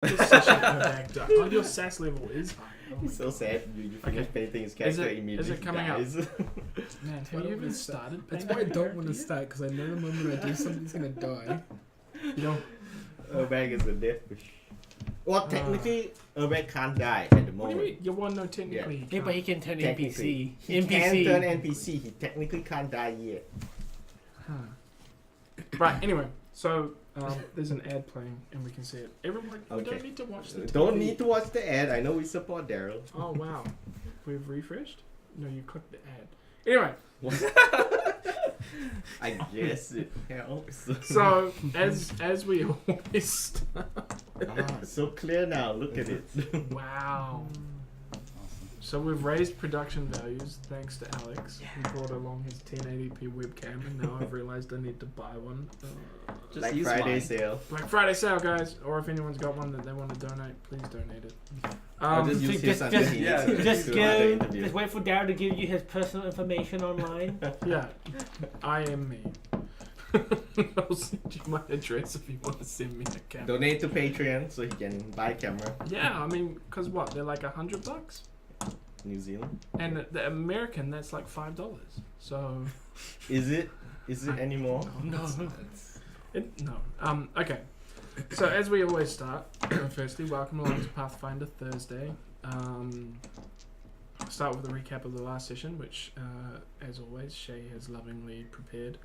This session oh, your sass level is high. Oh He's so sad. You finish Okay. painting his character immediately. Is it coming dies. up? Man, have you even started? That's painting why I your don't want to character start, because I know the moment I do something's gonna die. yet? You know, Urbag is a death wish. Well, technically, Urbag can't die at the what do you moment. mean? You want no technically. Yeah, but he can turn Technically. NPC. He can turn NPC. He technically can't die yet. Huh. Right. Anyway, so there's an ad playing and we can see it. Everyone, we Okay. don't need to watch the. Don't TV. need to watch the ad. I know we support Daryl. Oh wow, we've refreshed. No, you clicked the ad. Anyway, I guess it helps. so as we always start. So clear now. Look at it. Wow. So we've raised production values thanks to Alex. He brought along his 1080p webcam, and now I've realised I need to buy one. Just Like use Friday mine. sale. Black Friday sale, guys. Or if anyone's got one that they want to donate, please donate it. I'll just use his until he yeah, needs to Just do another go. interview. Just wait for Daryl to give you his personal information online. Yeah, I am me. I'll send you my address if you want to send me a camera. Donate to Patreon so he can buy a camera. Yeah, I mean, cause what? They're like $100, New Zealand. and the American that's like $5. So Is it? Is it anymore? No. No. Okay. So as we always start, firstly, welcome along to Pathfinder Thursday. Start with a recap of the last session, which, as always, Shay has lovingly prepared.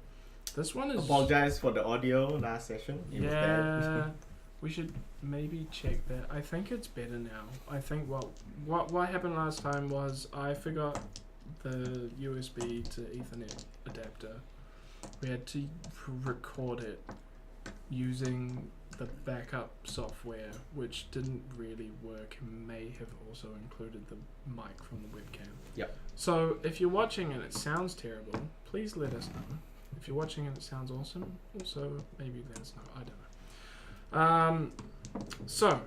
This one is. Apologize for the audio last session. It was Yeah, bad. we should maybe check that. I think it's better now. I think what happened last time was I forgot the USB to Ethernet adapter. We had to record it using the backup software, which didn't really work and may have also included the mic from the webcam. Yep. So if you're watching and it sounds terrible, please let us know. If you're watching and it sounds awesome, also maybe let us know. I don't know. So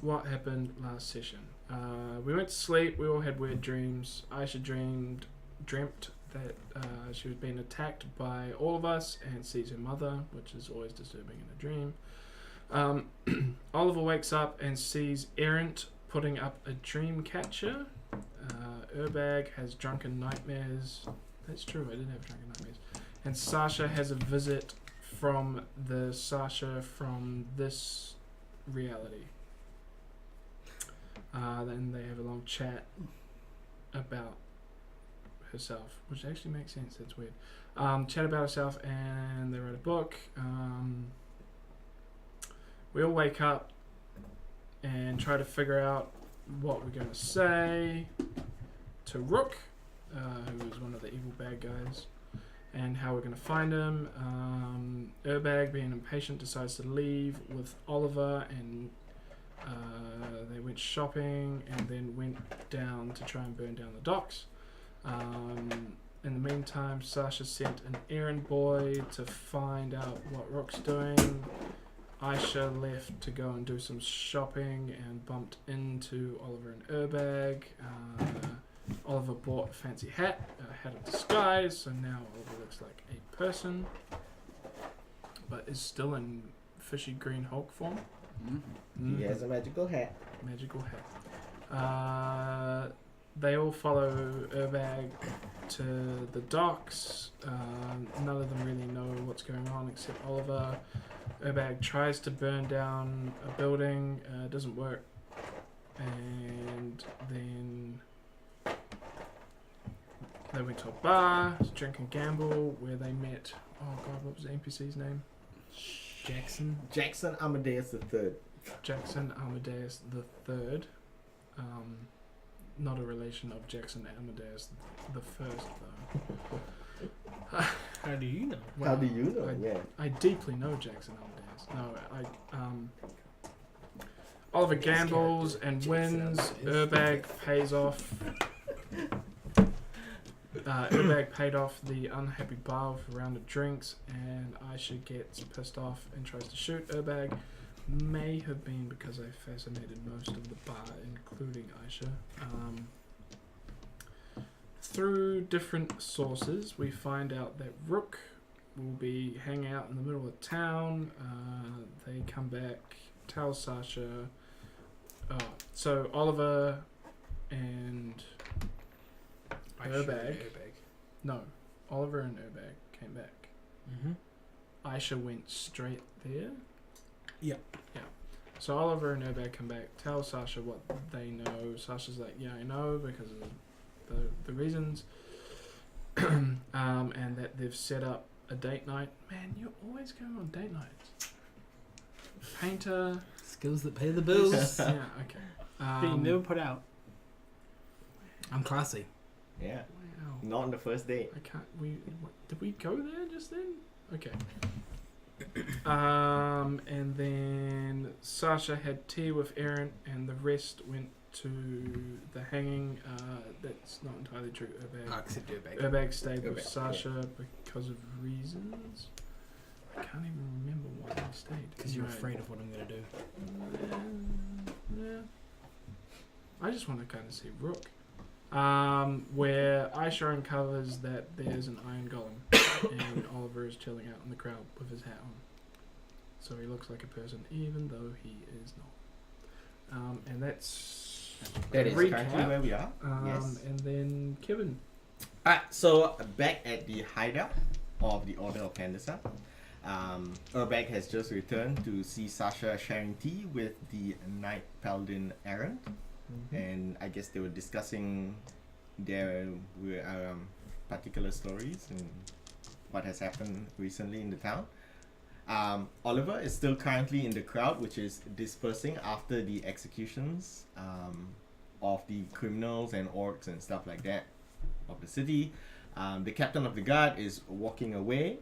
what happened last session? We went to sleep. We all had weird dreams. Aisha dreamt that she was being attacked by all of us and sees her mother, which is always disturbing in a dream. Oliver wakes up and sees Errant putting up a dream catcher. Urbag has drunken nightmares. That's true, I did have drunken nightmares. And Sasha has a visit from the Sasha from this reality. Then they have a long chat about herself, which actually makes sense. That's weird. Chat about herself, and they wrote a book. We all wake up and try to figure out what we're going to say to Rook, who is one of the evil bad guys, and how we're going to find him. Urbag, being impatient, decides to leave with Oliver, and they went shopping and then went down to try and burn down the docks. In the meantime, Sasha sent an errand boy to find out what Rook's doing. Aisha left to go and do some shopping and bumped into Oliver and Urbag. Oliver bought a fancy hat, a hat of disguise, so now Oliver looks like a person, but is still in fishy green Hulk form. He has a magical hat. Magical hat. They all follow Urbag to the docks. None of them really know what's going on except Oliver. Urbag tries to burn down a building, doesn't work, and then they went to a bar to drink and gamble where they met. Oh god, what was the NPC's name? Jackson Amadeus III. Jackson Amadeus the Third. Not a relation of Jackson Amadeus the First, though. How do you know? How do you know? Yeah. I deeply know Jackson Amadeus. No, Oliver gambles and wins. Urbag pays off. Urbag paid off the unhappy bar with a round of drinks, and Aisha gets pissed off and tries to shoot Urbag. May have been because I fascinated most of the bar, including Aisha. Through different sources, we find out that Rook will be hanging out in the middle of town. They come back tell Sasha. So Oliver and Urbag. No, Oliver and Urbag came back. Mm-hmm. Aisha went straight there. Yeah. Yeah. So Oliver and Urbag come back, tell Sasha what they know. Sasha's like, yeah, I know because of the reasons. And that they've set up a date night. Man, you're always going on date nights. Painter. Skills that pay the bills. Yeah, okay. That you never put out. I'm classy. Yeah. Wow. Not on the first date. I can't. Did we go there just then? Okay. And then Sasha had tea with Aaron, and the rest went to the hanging. That's not entirely true. Except Urbag. Urbag stayed with Urbag, Sasha because of reasons. I can't even remember why they stayed. Because you're Right. afraid of what I'm going to do. Yeah. I just want to kind of see Rook. Where Aisha uncovers that there's an iron golem and Oliver is chilling out in the crowd with his hat on. So he looks like a person even though he is not. And that's That is recap. currently where we are. Yes. And then Kevin. Alright, so back at the hideout of the Order of Henderson, Urbag has just returned to see Sasha sharing tea with the Knight Paladin Aaron. And I guess they were discussing their particular stories and what has happened recently in the town. Oliver is still currently in the crowd, which is dispersing after the executions of the criminals and orcs and stuff like that of the city. The captain of the guard is walking away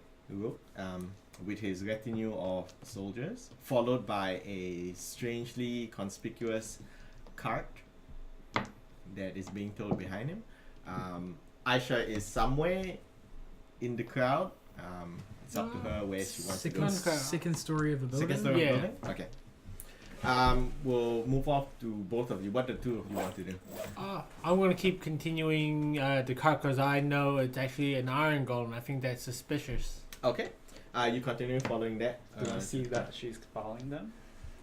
with his retinue of soldiers, followed by a strangely conspicuous cart that is being towed behind him. Aisha is somewhere in the crowd. It's up to her where she wants to go. Second story of the building. Second story Yeah. of the building? Okay. We'll move off to both of you. What the two of you want to do? I'm going to keep continuing the cart because I know it's actually an iron golem. I think that's suspicious. Okay. You continue following that. Do I see that she's following them?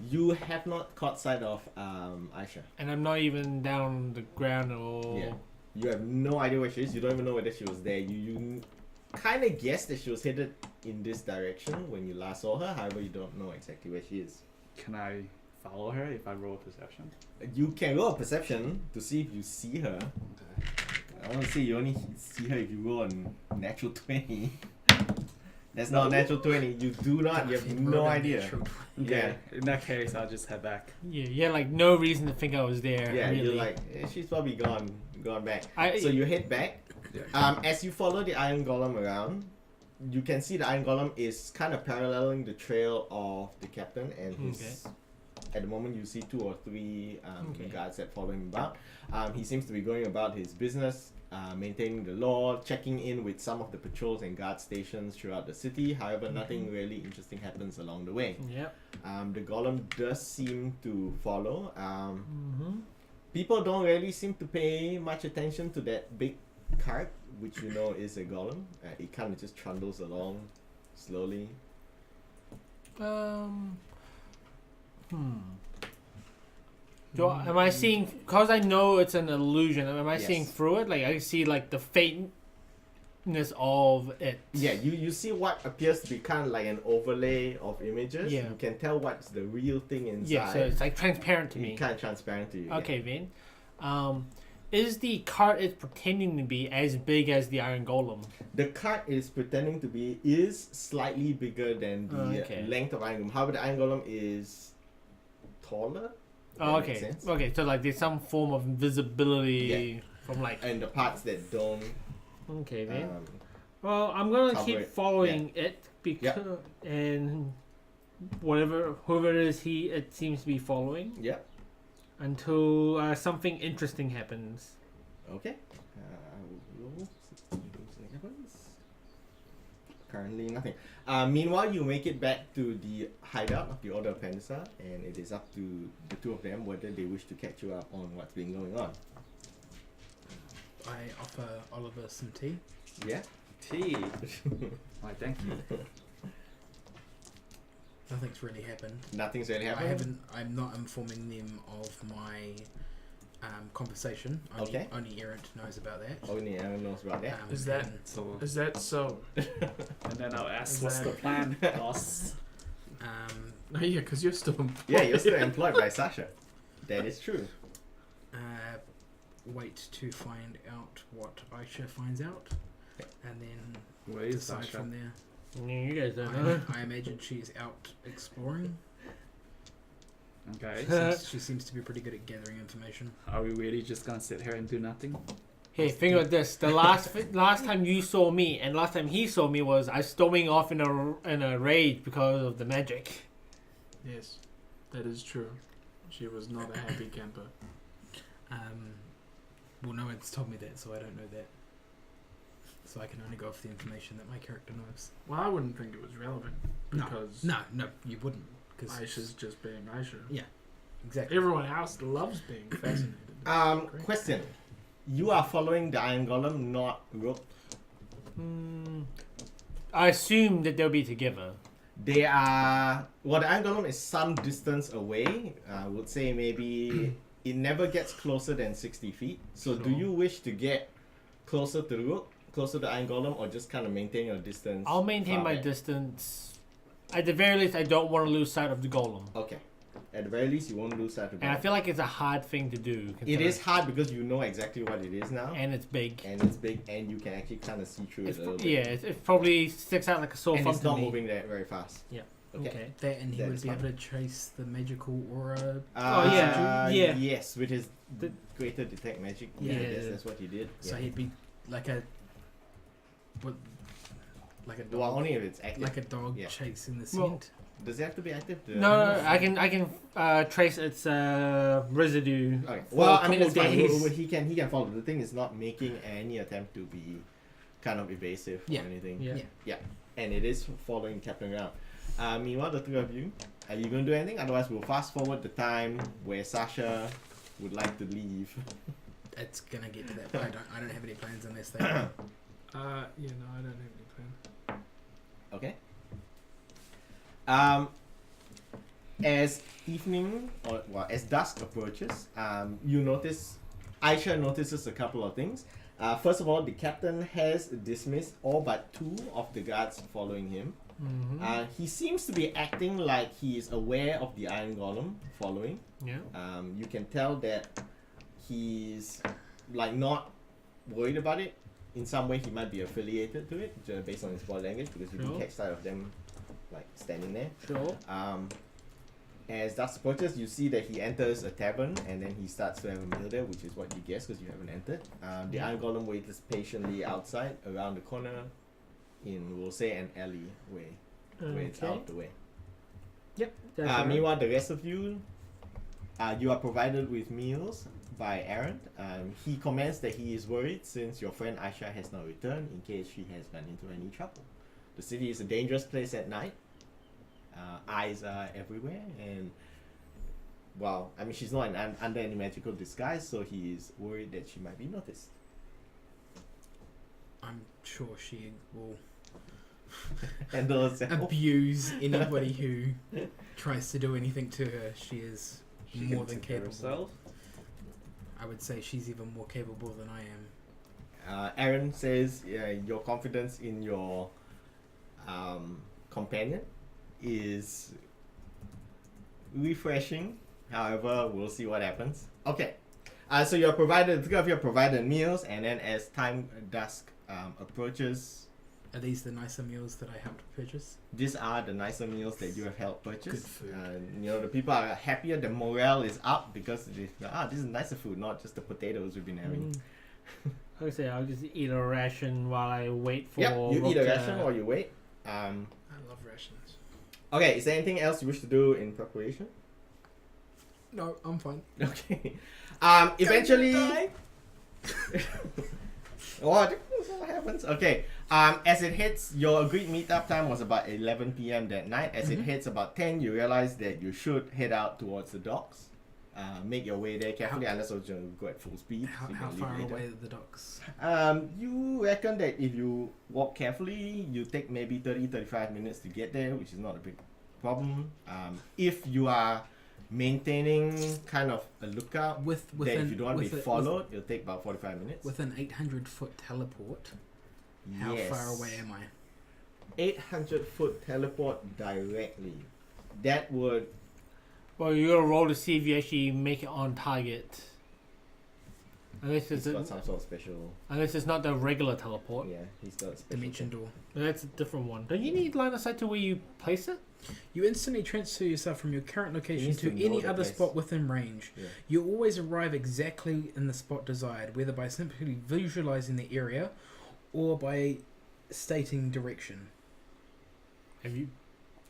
You have not caught sight of Aisha. And I'm not even down on the ground or... Yeah. You have no idea where she is. You don't even know whether she was there. You kind of guessed that she was headed in this direction when you last saw her. However, you don't know exactly where she is. Can I follow her if I roll a perception? You can roll a perception to see if you see her. I want to say you only see her if you roll a natural 20. That's not a natural 20. You do not. You have no idea. Okay. In that case, I'll just head back. Yeah, like no reason to think I was there. Yeah, really. you're like, she's probably gone back. So you head back. Yeah. As you follow the Iron Golem around, you can see the Iron Golem is kind of paralleling the trail of the captain and his. At the moment, you see 2 or 3 guards that follow him about. He seems to be going about his business, maintaining the law, checking in with some of the patrols and guard stations throughout the city. However, nothing really interesting happens along the way. Yep. The golem does seem to follow. People don't really seem to pay much attention to that big cart, which you know is a golem. It kind of just trundles along slowly. Am I seeing... Because I know it's an illusion, am I seeing Yes. through it? Like, I see, like, the faintness of it. Yeah, you see what appears to be kind of like an overlay of images. Yeah. You can tell what's the real thing inside. Yeah, so it's, like, transparent to me. Kind of transparent to you. yeah. Okay, then. Is the cart it's pretending to be as big as the Iron Golem? The cart is pretending to be is slightly bigger than the Okay. length of Iron Golem. However, the Iron Golem is taller. Oh, That makes okay. sense. Okay, so, like, there's some form of invisibility from, like... And the parts that don't. Okay, then. Um, Well, I'm gonna cover keep it. following it because and whoever it is, it seems to be following yeah. until something interesting happens. Okay. Roll 16 seconds. Currently nothing. Meanwhile, you make it back to the hideout of the Order of Pensa, and it is up to the two of them whether they wish to catch you up on what's been going on. I offer Oliver some tea. Yeah. Tea. Why, thank you. Nothing's really happened. Nothing's really I happened. haven't. I'm not informing them of my conversation. Only Errant knows about that. Only Aaron knows about that. Is that- and, So, Is that so? and then I'll ask, Is what's that- the plan, boss? No, yeah, because you're still employed. Yeah, you're still employed by Sasha. That is true. wait to find out what Aisha finds out, and then Where is decide Sasha? from there. Yeah, you guys don't know. I imagine she's out exploring. Okay. She seems to be pretty good at gathering information. Are we really just gonna sit here and do nothing? Hey, think about this. The last time you saw me and last time he saw me was I storming off in a rage because of the magic. Yes, that is true. She was not a happy camper. Well, no one's told me that, so I don't know that. So I can only go off the information that my character knows. Well, I wouldn't think it was relevant because No, you wouldn't. Cause Aisha's just being Aisha. exactly. Everyone else loves being fascinated. Great. Question. You are following the Iron Golem, not Rook. I assume that they'll be together. They are... Well, the Iron Golem is some distance away. I would say maybe it never gets closer than 60 feet. So do Sure. you wish to get closer to the Rook, closer to the Iron Golem, or just kind of maintain your distance? I'll maintain far my back? distance. At the very least, I don't want to lose sight of the golem. Okay. At the very least, you won't lose sight of And I it. feel like it's a hard thing to do. It considering- is hard because you know exactly what it is now. And it's big. And it's big, and you can actually kind of see through It's it a little yeah, bit. it probably sticks out like a sore And thumb it's to not me. moving that very fast. Yeah. Okay. Okay. That, and he That would is be fine. able to trace the magical aura. yeah. Yeah. Yes, with his The- greater detect magic. Yeah. That's what he did. So Yeah. he'd be like a, what, like a dog, Well, only if it's active. like a dog Yeah. chasing the Well, scent. Does it have to be active? No, I can trace its residue. Okay. for Well, a I mean, couple it's fine. days. He can follow. The thing is not making any attempt to be kind of evasive Yeah. or anything. Yeah. And it is following Captain around. Meanwhile, the three of you, are you going to do anything? Otherwise, we'll fast forward the time where Sasha would like to leave. It's gonna get to that. But I don't have any plans unless they. Yeah, no, I don't have any plan. Okay. As evening as dusk approaches, you notice Aisha notices a couple of things. First of all, the captain has dismissed all but 2 of the guards following him. Mm-hmm. He seems to be acting like he is aware of the Iron Golem following. Yeah. You can tell that he's like not worried about it. In some way, he might be affiliated to it, just based on his body language, because you can Sure. catch sight of them like standing there. Sure. As dusk approaches, you see that he enters a tavern and then he starts to have a meal there, which is what you guess because you haven't entered. The Iron Golem waits patiently outside, around the corner, in, we'll say, an alleyway, where it's out the way. That's all right. Meanwhile, the rest of you, you are provided with meals by Aaron. He comments that he is worried since your friend Aisha has not returned in case she has run into any trouble. The city is a dangerous place at night. Eyes are everywhere, and well, I mean, she's not under any magical disguise, so he is worried that she might be noticed. I'm sure she will Handle herself. abuse anybody who tries to do anything to her. She is She more can than take care of capable. herself. I would say she's even more capable than I am. Aaron says your confidence in your companion is refreshing. However, we'll see what happens. Okay. So you're provided, the three of you are provided meals, and then as time dusk approaches, Are these the nicer meals that I helped purchase? these are the nicer meals that you have helped purchase. Good food. The people are happier, the morale is up because this is nicer food, not just the potatoes we've been having. I would say I'll just eat a ration while I wait for. Yep, you eat a Rook to- ration or you wait. I love rations. Okay, is there anything else you wish to do in preparation? No, I'm fine. Okay. Eventually. What happens? Okay. As it hits, your agreed meetup time was about 11 p.m. that night. As it hits about 10, you realize that you should head out towards the docks. Make your way there carefully, unless you're going to go at full speed. How, so you how can leave far later. away are the docks? You reckon that if you walk carefully, you take maybe 30-35 minutes to get there, which is not a big problem. If you are maintaining kind of a lookout, With that if within you don't want to be with- followed, it'll take about 45 minutes. with an 800-foot teleport, how Yes. far away am I? 800-foot teleport directly. That would. Well, you gotta roll to see if you actually make it on target. Unless He's it's got some sort of special. unless it's not the regular teleport. Yeah, he's got a special. Dimension door. That's a different one. Don't you need line of sight to where you place it? You instantly transfer yourself from your current location needs to to know any the other place. spot within range. Yeah. You always arrive exactly in the spot desired, whether by simply visualizing the area or by stating direction. Have you?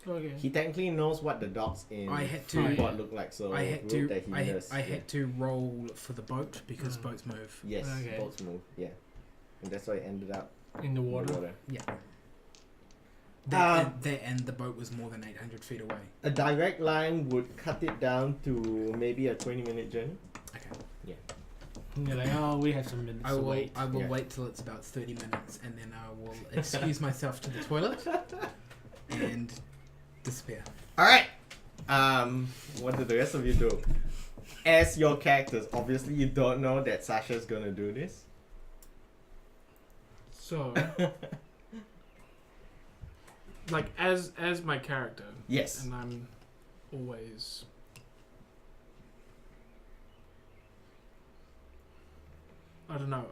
Okay. He technically knows what the dogs in I had to- Freeport look like, so I had roll to. that he I does. had to roll for the boat because boats move. Yes, Okay. boats move. Yeah, and that's why it ended up In the in water. the water. Yeah. Um, That and the boat was more than 800 feet away. A direct line would cut it down to maybe a 20-minute journey. Okay. And you're like, oh, we have some minutes I to will. wait. I will Yeah. wait till it's about 30 minutes, and then I will excuse myself to the toilet and disappear. All right. What do the rest of you do? As your characters, obviously you don't know that Sasha's gonna do this. So, like as my character, Yes. and I'm always. I don't know.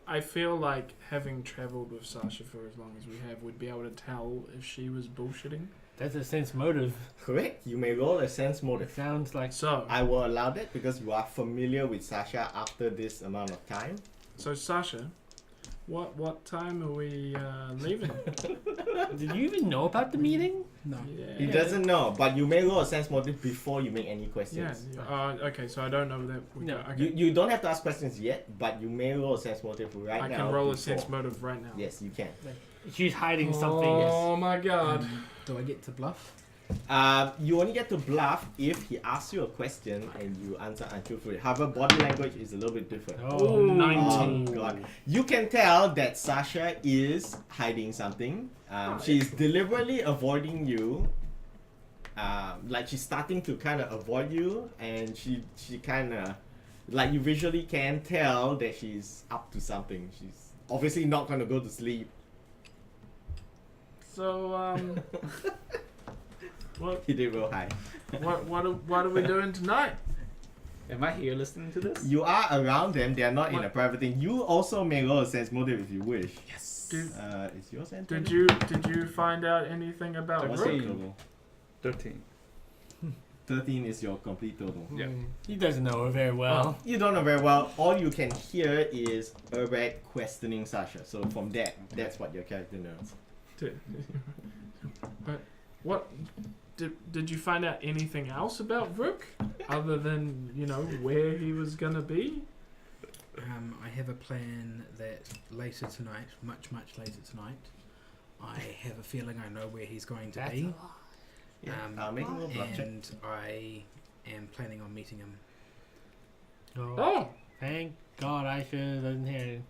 I feel like having travelled with Sasha for as long as we have, would be able to tell if she was bullshitting. That's a sense motive. Correct. You may roll a sense It motive. sounds like So, I will allow that because you are familiar with Sasha after this amount of time. so Sasha, what time are we leaving? Did you even know about the meeting? No. Yeah. He doesn't know, but you may roll a sense motive before you make any Yeah. questions. Okay, so I don't know that. No. Okay. You don't have to ask questions yet, but you may roll a sense motive right I now. can roll a before. sense motive right now. Yes, you can. She's hiding something. Oh my god. Do I get to bluff? You only get to bluff if he asks you a question and you answer untruthfully. However, body language is a little bit different. Oh, Ooh. 19. Oh god. You can tell that Sasha is hiding something. She's deliberately avoiding you. Like she's starting to kind of avoid you, and she kind of, like you visually can tell that she's up to something. She's obviously not gonna go to sleep. So what He did real high. what are we doing tonight? Am I here listening to this? You are around them. They are not in What? a private thing. You also may roll a sense motive if you wish. Yes. Did, Is your sense? did you find out anything about What's Rook? your total? 13. 13 is your complete total. Yeah. He doesn't know her very well. You don't know very well. All you can hear is Urbag questioning Sasha. So from that, that's what your character knows. But what did you find out anything else about Rook other than where he was gonna be? I have a plan that later tonight, much later tonight, I have a feeling I know where he's going to That's be. a lot. Yeah. Make a little bluff check. And I am planning on meeting him. Oh, Thank God Aisha doesn't hear.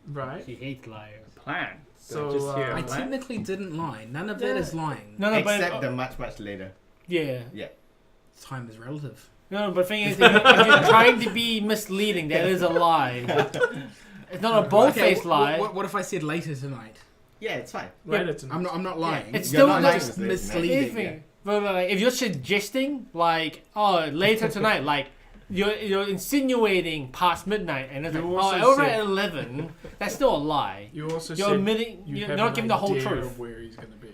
right. She hates liars. Plan. So, I just hear I I a plan? technically didn't lie. None of that is lying. No, Except but the much later. yeah. Time is relative. No, but the thing is, if you're trying to be misleading, that is a lie. It's not a bold-faced lie. What if I said later tonight? Yeah, it's fine. Later tonight. I'm not lying. It's You're still not not lying, just it's misleading. anything. But like, if you're suggesting, like, oh, later tonight, like, you're insinuating past midnight, and it's You like, also oh, over said- at 11, that's still a lie. You also You're said admitting, you you're have not an giving the whole idea truth. of where he's gonna be.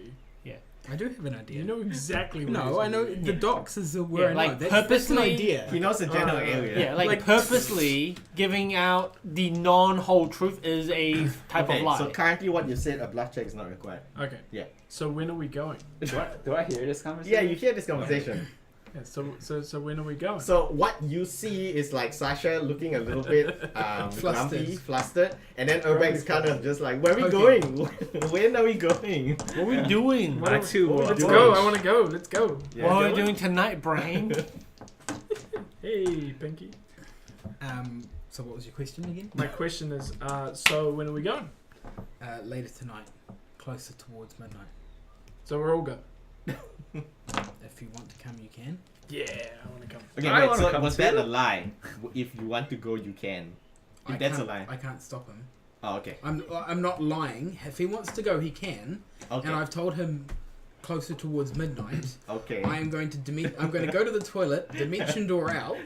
I do have an idea. You know exactly where he's No, I gonna know be. the docks is where Yeah, I like, know. That's an purposely- idea. He knows the general area. Yeah, like, Like- purposely giving out the non-whole truth is a type Okay, of lie. so currently what you said, a bluff check is not required. Okay. Yeah. So when are we going? Do I hear this conversation? Yeah, you hear this conversation. Yeah, so when are we going? So what you see is like Sasha looking a little bit grumpy, flustered, and then Urbag is kind of just like, where are we Okay. going? When are we going? What are we doing? What I are- too will Let's do go. it. I want to go. Let's go. Yeah. What are we Go. doing tonight, brain? Hey, Pinky. So what was your question again? My question is, so when are we going? Later tonight, closer towards midnight. So we're all going. if you want to come, you can. Yeah, I want to come. Okay, I wait, wanna so come was too. that a lie? If you want to go, you can. If that's a can't- lie. I can't stop him. Oh, okay. I'm not lying. If he wants to go, he can. Okay. And I've told him closer towards midnight. Okay. I am going to I'm going to go to the toilet, dimension door out.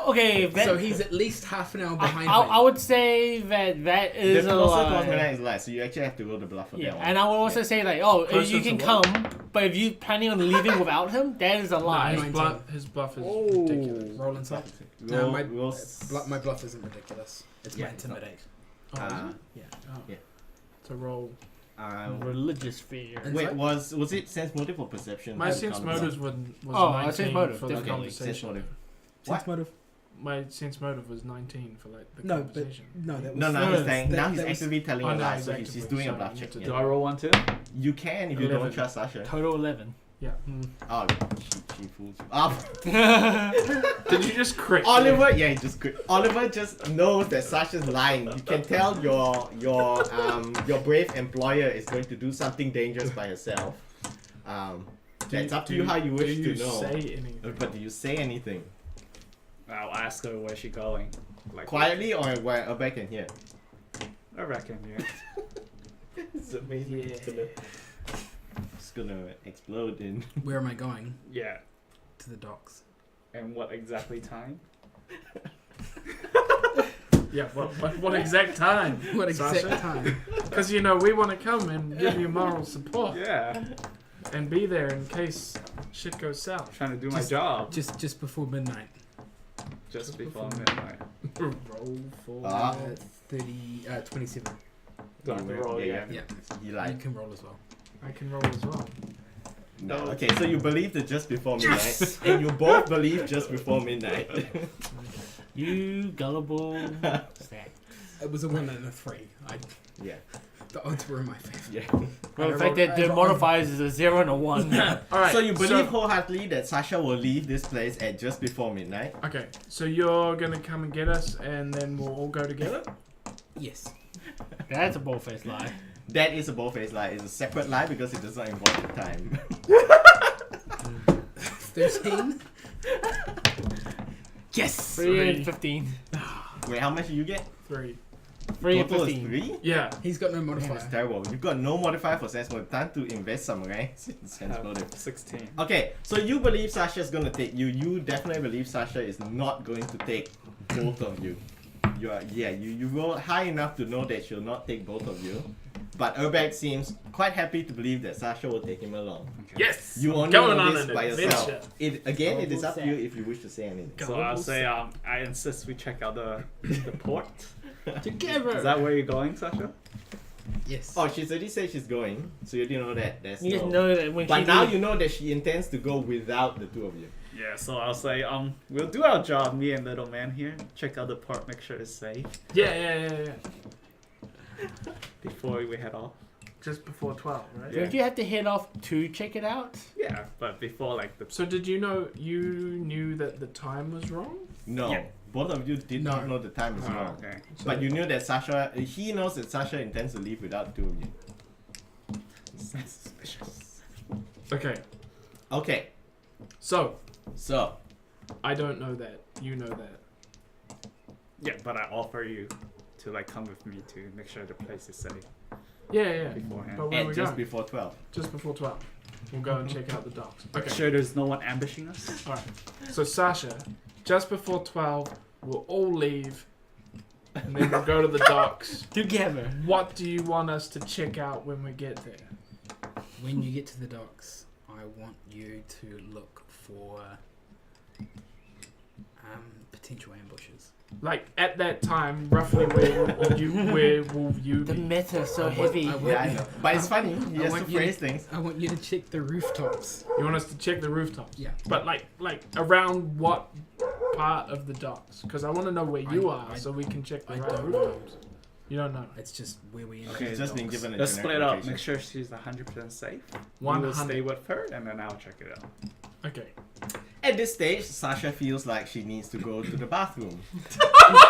Okay, that, So he's at least half an hour behind I me. would say that The is a closer to lie. midnight is lie, so you actually have to roll the bluff for Yeah, that one. and I would also say like, oh, Closer you can to what? come, but if you planning on leaving without him, that is a Nah, lie. his bluff is Oh. ridiculous. Roll inside. Roll, No, my roll bluff isn't ridiculous. It's Yeah, my intimidate. Oh, is Uh, it? Yeah. Oh. yeah. To roll. Religious fear. And- Wait, was it sense motive or perception? My That sense counts. motive was Oh, 19 sense motive, for the definitely. Sense conversation. motive. Sense What? motive? My sense motive was 19 for like the No, but conversation. no, that was No, No, he's saying, now he's that was- actively telling Oh, a no, lie, he's so he's actively, doing a sorry, bluff you check. have to Yeah. Do I roll one too? You can if you 11. don't trust Sasha. Total 11. Yeah. Oh, she fools you. Oh, Did you just crit? Oliver, yeah, he just quit. Oliver just knows that Sasha's lying. You can tell your brave employer is going to do something dangerous by herself. That's up to you how you wish do you to know. say anything? But do you say anything I'll ask her where she going. Like quietly or where Urbek can hear? I reckon, yeah. It's amazing. Yeah. It's gonna explode in. Where am I going? Yeah. To the docks. And what exactly time? Yeah, what exact time? What exact Sasha? time? Because, you know, we want to come and give you moral support Yeah. and be there in case shit goes south. Trying to do my Just- job. Just before midnight. Just before before midnight. Roll for... Ah. 27. Do I have to roll Yeah, again? Yeah. He You lied. can roll as well. I can roll as well. No. Okay, so you believed it just before midnight, and you both believe just before midnight. You gullible sack. It was a 1 and a 3. Yeah. The odds were in my favor. Yeah. Well, the I fact that the rolled- modifiers is a 0 and a 1. Alright, So you believe wholeheartedly that Sasha will leave this place at just before midnight? Okay, so you're going to come and get us and then we'll all go together? Yes. That's a bull-faced lie. That is a bold-faced lie. It's a separate lie because it does not involve the time. 13. Yes! 3 Three. and 15. Wait, how much did you get? 3. 3 and Total is 15. 3? Yeah. He's got no Man, that's modifier. terrible. You've got no modifier for sense motive. Time to invest some ranks in sense Have motive. 16. Okay, so you believe Sasha's gonna take you. You definitely believe Sasha is not going to take both of you. You roll high enough to know that she'll not take both of you. But Urbek seems quite happy to believe that Sasha will take him along. Okay. Yes! You only Going know on this an by yourself. adventure. It is up to you if you wish to say anything. So I'll say I insist we check out the port. Together! Is that where you're going, Sasha? Yes. Oh, she's already said she's going, so you didn't know that. That's You just no. know that when But she now leaves- you know that she intends to go without the two of you. Yeah, so I'll say we'll do our job, me and little man here. Check out the port, make sure it's safe Yeah. before we head off. Just before 12, right? Yeah. Don't you have to head off to check it out? Yeah, but before like the So did you know you knew that the time was wrong? No, Yeah. both of you did not No. know the time is wrong. okay. But you knew that Sasha, he knows that Sasha intends to leave without the two of you. Sounds suspicious. Okay, Okay, so so I don't know that. You know that. Yeah, but I offer you to like come with me to make sure the place is safe Yeah. beforehand. But where are at we just going? before 12. Just before 12. We'll go and check out the docks. Make Okay. sure there's no one ambushing us. Alright. So Sasha, just before 12, we'll all leave. And then we'll go to the docks. Together. What do you want us to check out when we get there? When you get to the docks, I want you to look for potential ambushes. Like at that time, roughly where will you The be? meta so I want- heavy. I want- Yeah, I know. But it's funny, he I has to want you phrase things. I want you to check the rooftops. You want us to check the rooftops? Yeah. But like around what part of the docks? Because I want to know where you are I- so we can check the I right don't know. rooftops. You don't know. It's just where we end Okay, up. He's the just been docks. given a Let's generic split up. location. Make sure she's 100% safe. You will 100. stay with her, and then I'll check it out. Okay. At this stage, Sasha feels like she needs to go to the bathroom. He's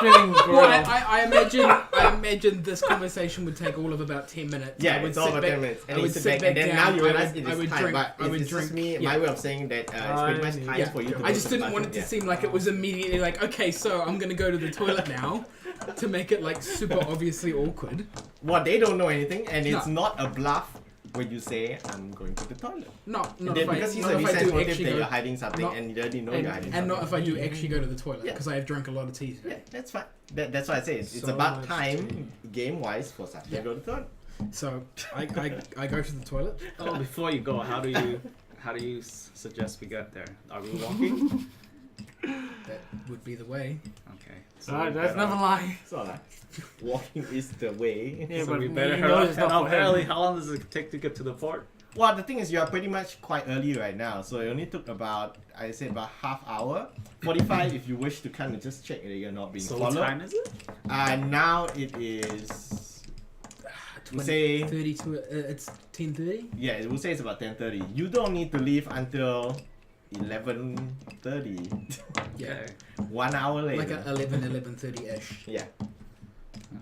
feeling Well, gross. I imagine this conversation would take all of about 10 minutes. Yeah, I would it's all sit about back- 10 minutes. I And would you sit sit back, and back then down, now you I realize would- it I is would time. drink- But I would it's just drink- me, my way of saying that it's pretty much time Yeah. for you to go I to just the didn't want it to bathroom. seem like it was immediately like, okay, so I'm gonna go to the toilet now, to make it like super obviously awkward. Well, they don't know anything, and it's No. not a bluff when you say, I'm going to the toilet. Not And then if I, because he's not a if I sense do motive actually that go, you're hiding something, not- and you already know and- you're hiding and something. not if I do actually go to the toilet Yeah. because I have drunk a lot of tea today. Yeah, that's fine. That's why I say it's So about much time, game-wise, for Sasha Yeah. to go to the toilet. So I go to the toilet. Oh, before you go, how do you suggest we get there? Are we walking? That would be the way. Okay. Alright, we that's better- never lie. So like, walking is the way. Yeah, so but we better he hurry knows up. it's And not for him. apparently, how long does it take to get to the port? Well, the thing is, you are pretty much quite early right now, so it only took about, I say, about half hour, 45 if you wish to kind of just check that you're not being So what followed. time is it? Now it is, we'll say, 30 to it's 10:30. yeah, we'll say it's about 10:30. You don't need to leave until 11:30. Yeah, Okay. 1 hour later. like at 11:30 ish. Yeah.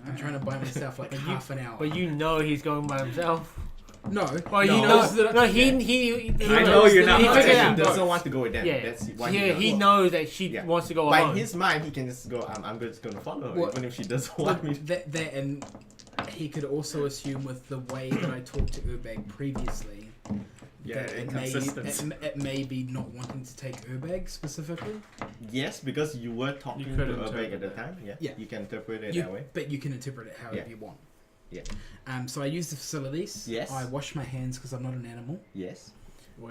I'm trying to buy myself like half an hour. But you know he's going by himself. No, Well, no, he knows. that No, yeah. he I know you're not He He figured it protecting out. doesn't want to go with them. Yeah, That's why yeah, he does. knows that she Yeah. wants to go By alone. his mind, he can just go, I'm just going to follow her, Well, even if she doesn't want me to. that and he could also assume with the way that I talked to Urbag previously Yeah, that inconsistency. it may be not wanting to take Urbag specifically. Yes, because you were talking You to could Urbeg at the interpret time. Yeah. Yeah. You can interpret it You- that way. But you can interpret it however Yeah. you want. Yeah. So I use the facilities. Yes. I wash my hands because I'm not an animal. Yes. Wow.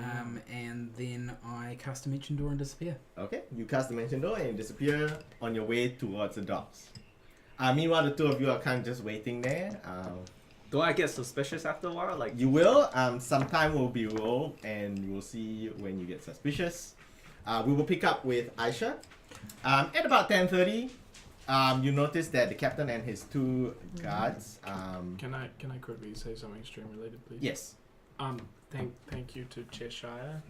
And then I cast Dimension Door and disappear. Okay. You cast the Dimension Door and you disappear on your way towards the docks. Meanwhile, the two of you are kind of just waiting there. Do I get suspicious after a while? Like, You will. Some time will be rolled, and we'll see when you get suspicious. We will pick up with Aisha. At about 10:30, you notice that the captain and his two guards. Can I quickly say something stream related, please? Yes. Thank you to Cheshire.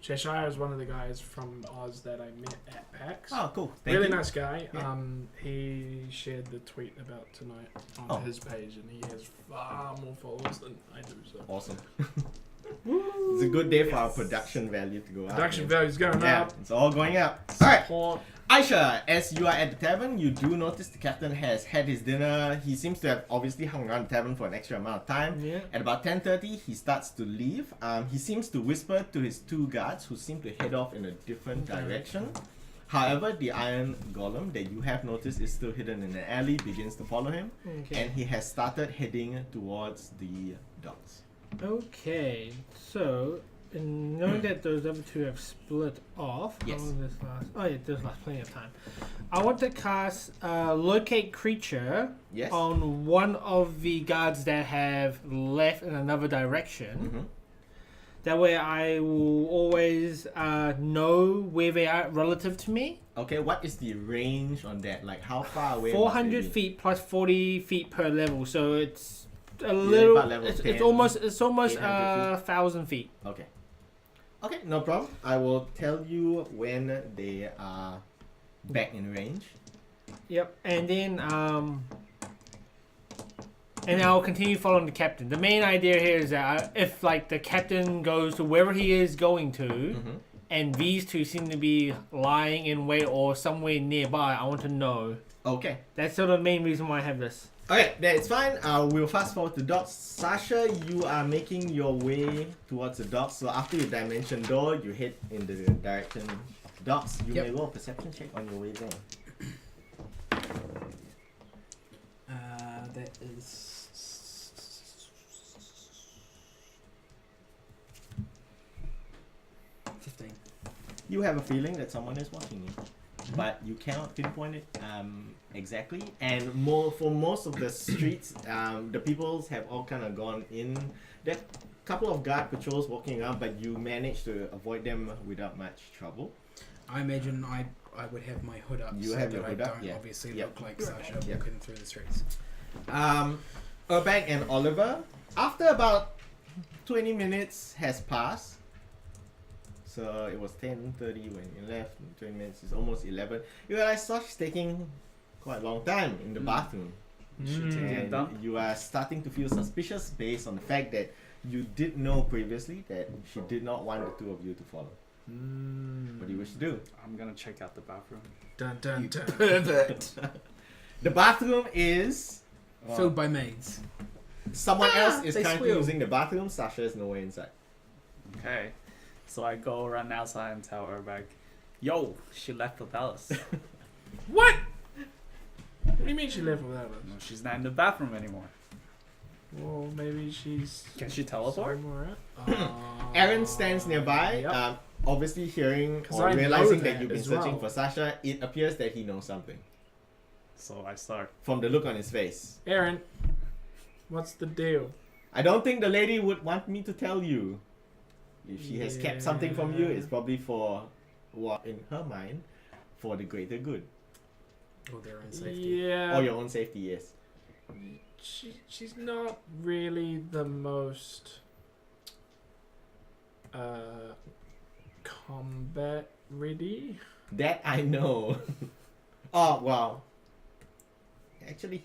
Cheshire is one of the guys from Oz that I met at PAX. Oh, cool. Thank Really you. nice guy. Yeah. He shared the tweet about tonight on Oh. his page, and he has far more followers than I do. So Awesome. It's a good day for our production value to go up. production value's going Yeah, up. it's all going up. Alright. Support. Aisha, as you are at the tavern, you do notice the captain has had his dinner. He seems to have obviously hung around the tavern for an extra amount of time. Yeah. At about 10:30, he starts to leave. He seems to whisper to his two guards, who seem to head off in a different direction. However, the iron golem that you have noticed is still hidden in an alley, begins to follow him, Okay. and he has started heading towards the docks. Okay. So, and knowing that those other two have split off, Yes. how long does this last? Oh yeah, there's last plenty of time. I want to cast locate creature Yes. on one of the guards that have left in another direction. Mhm. That way, I will always know where they are relative to me. Okay, what is the range on that? Like, how far away? must they 400 be? feet plus 40 feet per level, so it's a about little. level It's 10, almost 800 1,000 feet. Okay. Okay, no problem. I will tell you when they are back in range. Yep, and then and I'll continue following the captain. The main idea here is that if like the captain goes to wherever he is going to, Mm-hmm. and these two seem to be lying in wait or somewhere nearby, I want to know. Okay. That's sort of the main reason why I have this. Okay, that's fine. We'll fast forward to docks. Sasha, you are making your way towards the docks. So after your dimension door, you head in the direction of the docks. You Yep. may roll a perception check on your way there. That is 15. You have a feeling that someone is watching you, but you cannot pinpoint it exactly. And for most of the streets, the peoples have all kind of gone in. There are a couple of guard patrols walking around, but you manage to avoid them without much trouble. I imagine I would have my hood up You so have that your I hood don't up, yeah. obviously Yep. look like Sasha Yep. walking through the streets. Urbag and Oliver, after about 20 minutes has passed, So it was 10:30 when you left. 20 minutes is almost 11. You realize Sasha's taking quite a long time in the bathroom. And you are starting to feel suspicious based on the fact that you did know previously that she did not want the two of you to follow. What do you wish to do? I'm gonna check out the bathroom. Dun dun dun. Pervert. The bathroom is Filled by maids. someone else is they currently squeal. using the bathroom. Sasha is nowhere inside. Okay. So I go run outside and tell Urbag, yo, she left without us. What? What do you mean she left without us? No, she's not in the bathroom anymore. Well, maybe she's Can she teleport? somewhere else. Aaron stands nearby, Yep. obviously hearing 'Cause or I know realizing that that you've been as searching well. for Sasha. It appears that he knows something So I start. from the look on his face. Aaron, what's the deal? I don't think the lady would want me to tell you. If she has kept something from you, Yeah. it's probably for what, in her mind, for the greater good. Or their own safety. Yeah. Or your own safety, yes. She's not really the most combat ready. That I know. Oh, well. Actually,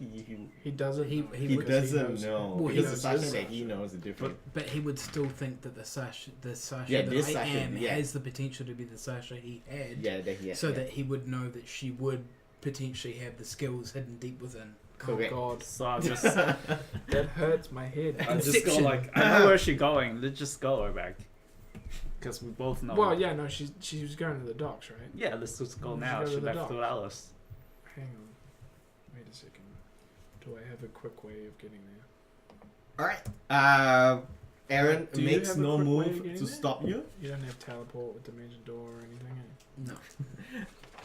He doesn't. He know he would- doesn't knows. know. Well, he because the knows Sasha his that Sasha. he knows is different. But he would still think that the Sasha Yeah, that this I Sasha, am yeah. has the potential to be the Sasha he had. Yeah, that he has. So yeah. that he would know that she would potentially have the skills hidden deep within. Correct. Oh God, So I'll just, that hurts my head. I'll just go Inception. like, I know where she's going. Let's just go Urbag. Because we both know. Well, yeah, no, she was going to the docks, right? Yeah, let's just go Let's now. go to She the left docks. without us. Hang on. Wait a second. Do I have a quick way of getting there? Alright. Aaron Do you makes have a no quick way of move getting to there? stop you. You don't have teleport with dimension door or anything. Eh?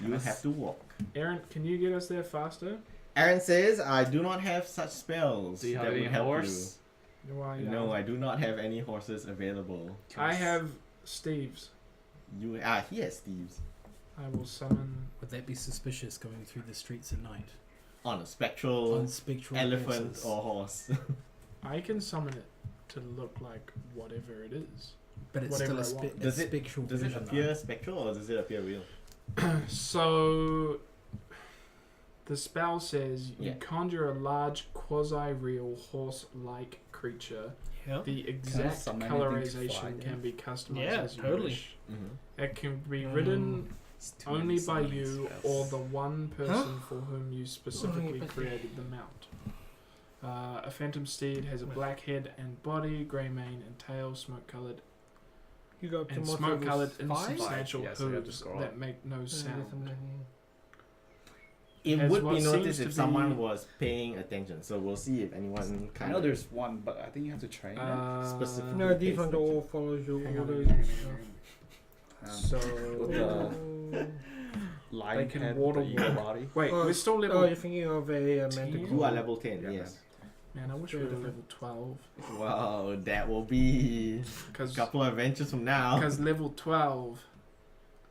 No. You have to walk. Aaron, can you get us there faster? Aaron says, I do not have such spells Do you have that any would help horse? Why, you. No, I do not have any horses available. I have Steve's. He has Steve's. I will summon. Would that be suspicious going through the streets at night? On a spectral On spectral elephant horses? or horse. I can summon it to look like whatever it is. But it's whatever still I want. Does it- spectral Does it vision, appear though. spectral or does it appear real? So, the spell says you Yeah. conjure a large quasi-real horse-like creature. Yeah. The exact summon anything to colorization fly, can be customized Yeah, as you totally. wish. Mm-hmm. It can be written It's too only many by summoning you spells. or the one person for whom you specifically but- created the mount. A phantom steed has a black head and body, grey mane and tail, smoke-colored You got and to smoke-colored five? insubstantial Yeah, so you have to hooves scroll that up. make no sound. It Has would what be seems noticed to if someone be- was paying attention. So we'll see if anyone I kind know of there's one, but I think you have to train it. Specific- No, Defender all follows your Hang on, orders. hang on, hang on. Um, So, with the lion They can head, water the eagle walk. body. wait, Oh, we're still level. Oh, you're thinking of a Ten? manticore. You are level 10, Yeah, yes. Man, I wish we were level 12. Wow, that will be a Because couple of adventures from now. level 12,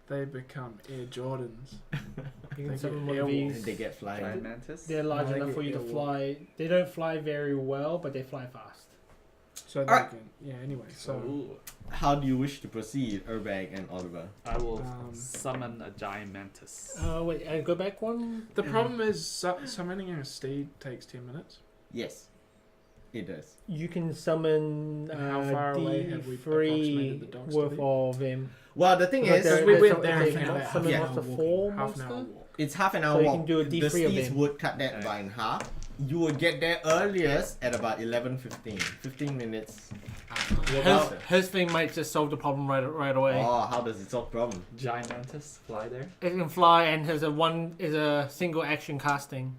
they become Air Jordans. You They can summon get one of airwolf. these. They get flying. Giant mantis. They're large No, they enough get for you to airwolf. fly. They don't fly very well, but they fly fast. So they Alright. can. Yeah, anyway, so. Ooh. How do you wish to proceed, Urbag and Oliver? I will Um, summon a giant mantis. Wait, go back one. The problem is summoning a steed takes 10 minutes. Yes, it does. You can summon And how far away have we D3 approximated the docks to worth be? of them. Well, the thing Because is, we went some- there they and can came back. summon Yeah. up to 4 Half an hour monster. walk. it's half an hour So you walk. can do a The D3 of steeds them. would cut that Okay. by in half. You would get there earliest at about 11:15. 15 minutes. Without- His thing might just solve the problem right away. Oh, how does it solve problem? Giant mantis, fly there. It can fly and has a single action casting.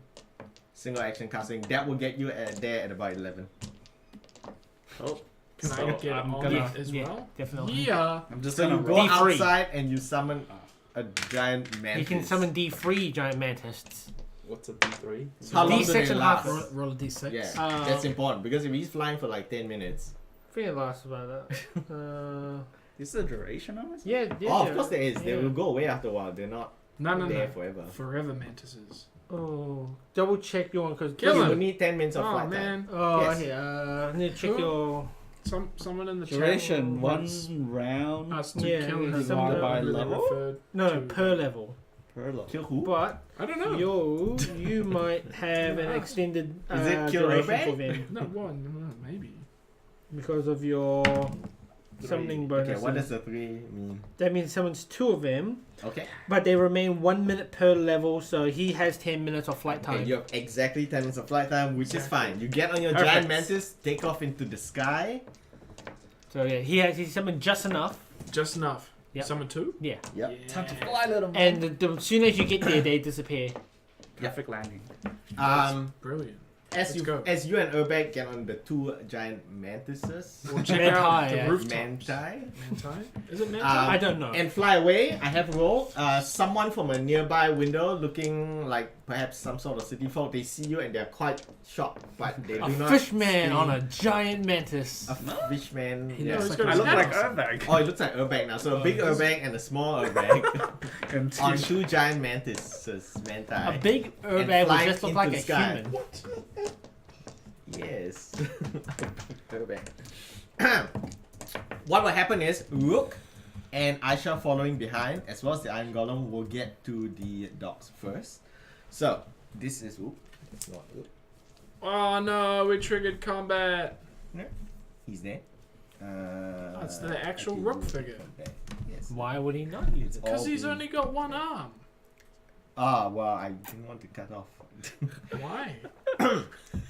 Single action casting. That will get you there at about 11. Oh, Can so I get I'm on gonna. it as yeah, well? definitely. Yeah. I'm just So gonna you go roll. D3. outside and you summon a giant mantis. You can summon D3 giant mantists. What's a D3? How long do D6 they and last? half. Roll a d6. Yeah, Uh, that's important because if he's flying for like 10 minutes. I think it lasts about that. Is the duration on it? Yeah. Oh, of course there is. They Yeah. will go away after a while. They're not No. there forever. Forever mantises. Oh, double check your one because Kill You him. will need 10 minutes of Oh, flight time. man. Oh, Yes. okay. I need to check Who? your. Someone in the Duration chat one wants round. us to Yeah, kill him. divided by really level? referred No, to- per level. Per level. Kill who? But I don't know. you might have an Yeah. extended Is it kill duration Urbeck? for them No, one. No, maybe. because of your summoning Okay, bonuses. what does the 3 mean? That means summons 2 of them, Okay. but they remain 1 minute per level, so he has 10 minutes of flight time. Okay, you have exactly 10 minutes of flight time, which is Exactly. fine. You get on your Perfect. giant mantis, take off into the sky. So yeah, he summoned just enough. Just enough. Yep. Summon 2? Yeah. Yep. Yeah. Time to fly, little man. And the soon as you get there, they disappear. Perfect landing. Brilliant. As Let's go. as you and Urbeck get on the 2 giant mantises, We'll check Manti, out the yeah. rooftops. manti, Manti? Is it Manti? Um, I don't know. and fly away. I have rolled. Someone from a nearby window, looking like perhaps some sort of city folk, they see you and they're quite shocked, but they A do not. fishman scream. on a giant mantis. A fishman. He Yeah. looks he's like got I his look hat like on. Urbeck. Oh, it looks like Urbeck now. So a big this- Urbeck and a small Urbeck And on 2 giant mantises, manti. A big And Urbeck would flying just look into like the a sky. human. Yes. Urbeck. What will happen is Rook and Aisha following behind, as well as the Iron Golem, will get to the docks first. So this is it's not Oop. Oh no, we triggered combat. He's there. That's the actual okay, Rook figure. Okay. Yes. Why would he not use it? Because All he's blue. only got one arm. Ah, well, I didn't want to cut off. Why?